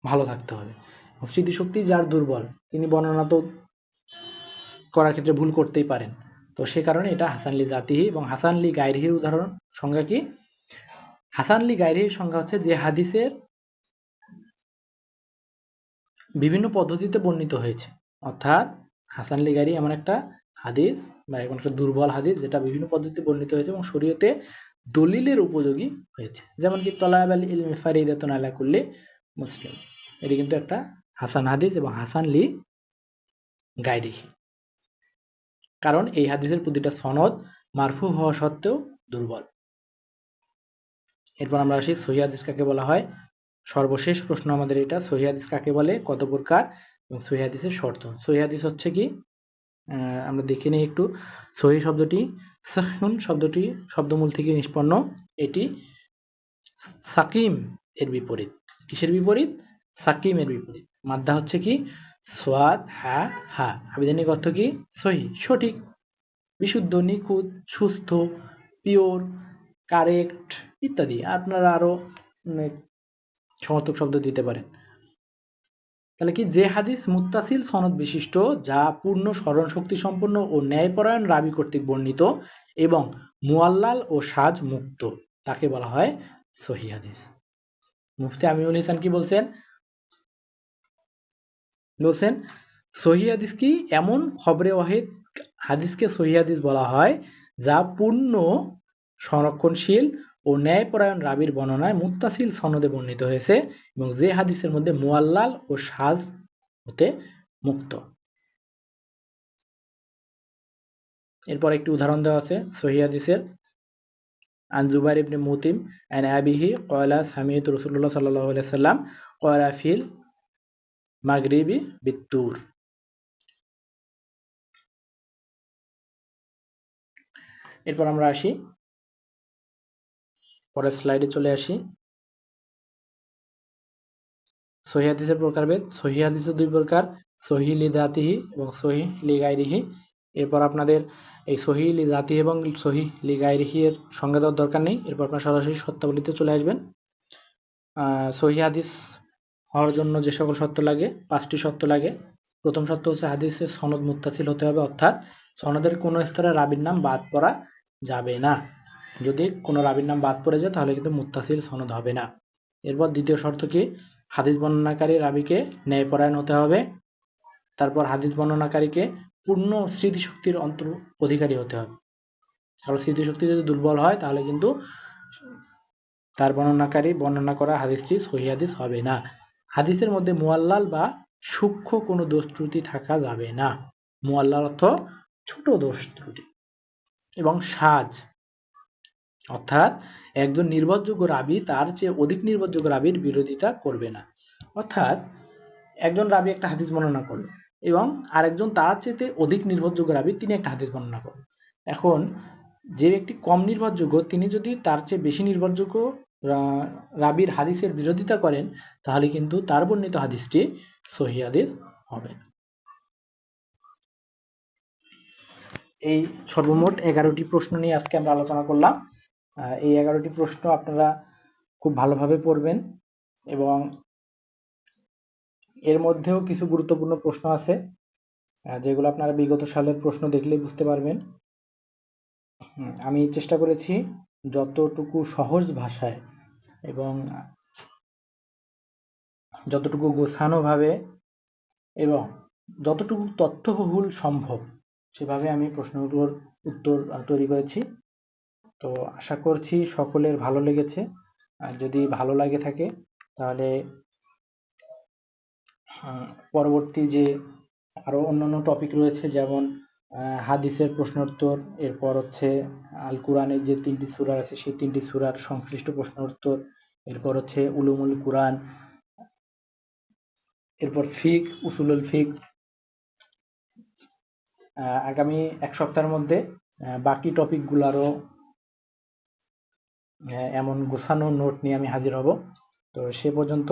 ভালো থাকতে হবে। স্মৃতিশক্তি যার দুর্বল তিনি বর্ণনা তো করার ক্ষেত্রে ভুল করতেই পারেন, তো সে কারণে এটা হাসান লি জাতিহি। এবং হাসান লি গায়রিহির উদাহরণ সংজ্ঞা কি? হাসান লি গায়রিহির সংজ্ঞা হচ্ছে যে হাদিসের বিভিন্ন পদ্ধতিতে বর্ণিত হয়েছে। অর্থাৎ হাসান লি গায়রিহি এমন একটা হাদিস বা এমন একটা দুর্বল হাদিস যেটা বিভিন্ন পদ্ধতিতে বর্ণিত হয়েছে এবং শরীয়তে দলিলের উপযোগী হয়েছে। যেমন কি তলাব আল ইলমি ফারিদাতুন আলা কুল্লি মুসলিম, এটি কিন্তু একটা হাসান হাদিস এবং হাসান লি গায়রিহি। কারণ এই হাদিসের প্রতিটা সনদ মারফু হওয়া সত্ত্বেও দুর্বল। এরপর আমরা আসি সহিহ হাদিস কাকে বলা হয়। সর্বশেষ প্রশ্ন আমাদের এটা, সহিহ হাদিস কাকে বলে, কত প্রকার এবং সহিহ হাদিসের শর্ত। সহিহ হাদিস হচ্ছে কি, আমরা দেখে নিই একটু। সহিহ শব্দটি সাহহুন শব্দটি শব্দমূল থেকে নিষ্পন্ন। এটি সাকিম এর বিপরীত। কিসের বিপরীত? সাকিম এর বিপরীত। মাদ্দা হচ্ছে কি সোয়াদ হা হা। আবিধানিক অর্থ কি? সহি, সঠিক, বিশুদ্ধ, নিখুঁত, সুস্থ, পিওর, কারেক্ট ইত্যাদি। আপনারা আরো সমর্থক শব্দ দিতে পারেন। তাহলে কি, যে হাদিস মুত্তাসিল সনদ বিশিষ্ট যা পূর্ণ স্মরণ শক্তি সম্পন্ন ও ন্যায়পরায়ণ রাবি কর্তৃক বর্ণিত এবং মুআল্লাল ও সাজ মুক্ত তাকে বলা হয় সহিহ হাদিস। মুফতি আমিনুল ইহসান কি বলছেন? বলছেন সহিহ হাদিস কি এমন খবরে ওয়াহিদ হাদিসকে সহিহ হাদিস বলা হয় যা পূর্ণ সংরক্ষণশীল ও ন্যায়পরায়ণ রাবির বর্ণনায় মুত্তাসিল সনদে বর্ণিত হয়েছে এবং যে হাদিসের মধ্যে মুআল্লাল ও সাজ হতে মুক্ত। এরপর একটি উদাহরণ দেওয়া আছে সহিহ হাদিসের। আন জুবাইর ইবনে মুতিম আন আবিহি ক্বালা সামি'তু রাসূলুল্লাহ সাল্লাল্লাহু আলাইহি ওয়াসাল্লাম ক্বালা ফিল মাগরিবি বিত্তুর। এরপর আমরা আসি পরের স্লাইডে চলে আসি। সহিহ হাদিসের প্রকারভেদ। সহিহ হাদিসের দুই প্রকার, সহিহ লি যাতিহি এবং সহিহ লি গায়রিহি। এরপর আপনাদের এই সহিহ লি যাতিহি এবং সহিহ লি গায়রিহি এর সংজ্ঞা দেওয়ার দরকার নেই। এরপর আপনারা সরাসরি শর্তাবলীতে চলে আসবেন। সহিহ হাদিস হওয়ার জন্য যে সকল শর্ত লাগে, 5টি শর্ত লাগে। প্রথম শর্ত হচ্ছে হাদিসের সনদ মুত্তাসিল হতে হবে, অর্থাৎ সনদের কোনো স্তরে রাবির নাম বাদ পড়া যাবে না। যদি কোনো রাবির নাম বাদ পড়ে যায় তাহলে কিন্তু মুত্তাসিল সনদ হবে না। এরপর দ্বিতীয় শর্ত কি, হাদিস বর্ণনাকারী রাবিকে ন্যায়পরায়ণ হতে হবে। তারপর হাদিস বর্ণনাকারীকে পূর্ণ স্মৃতিশক্তির অধিকারী হতে হবে। কারণ স্মৃতিশক্তি যদি দুর্বল হয় তাহলে কিন্তু তার বর্ণনাকারী বর্ণনা করা হাদিসটি সহিহ হাদিস হবে না। হাদিসের মধ্যে মুআল্লাল বা সূক্ষ্ম কোনো দোষ ত্রুটি থাকা যাবে না। মুআল্লাল অর্থ ছোট দোষ ত্রুটি। এবং সাজ অর্থাৎ একজন নির্ভরযোগ্য রাবি তার চেয়ে অধিক নির্ভরযোগ্য রাবির বিরোধিতা করবে না। অর্থাৎ একজন রাবি একটা হাদিস বর্ণনা করলো এবং আরেকজন তার চেয়ে অধিক নির্ভরযোগ্য রাবি তিনি একটা হাদিস বর্ণনা করলো। এখন যে ব্যক্তি কম নির্ভরযোগ্য তিনি যদি তার চেয়ে বেশি নির্ভরযোগ্য রাবির হাদিসের বিরোধিতা করেন তাহলে কিন্তু তার বর্ণিত হাদিসটি সহিহ হাদিস হবে। এই সর্বমোট 11টি প্রশ্ন নিয়ে আজকে আমরা আলোচনা করলাম। এই 11টি প্রশ্ন আপনারা খুব ভালোভাবে পড়বেন এবং এর মধ্যেও কিছু গুরুত্বপূর্ণ প্রশ্ন আছে যেগুলো আপনারা বিগত সালের প্রশ্ন দেখলেই বুঝতে পারবেন। আমি চেষ্টা করেছি যতটুকু সহজ ভাষায় এবং যতটুকু গোছানোভাবে এবং যতটুকু তথ্যবহুল সম্ভব সেভাবে আমি প্রশ্নগুলোর উত্তর তৈরি করেছি। তো আশা করছি সকলের ভালো লেগেছে। আর যদি ভালো লাগে থাকে তাহলে পরবর্তী যে আরো অন্যান্য টপিক রয়েছে, যেমন হাদিসের প্রশ্নোত্তর, এরপর হচ্ছে আল কোরআনের যে 3টি সূরা আছে সেই 3টি সূরার সংশ্লিষ্ট প্রশ্নোত্তর, এরপর হচ্ছে উলুমুল কোরআন, এরপর ফিক, উসুলুল ফিক। আগামী এক সপ্তাহের মধ্যে বাকি টপিকগুলোরও এমন গোছানো নোট নিয়ে আমি হাজির হব। তো সে পর্যন্ত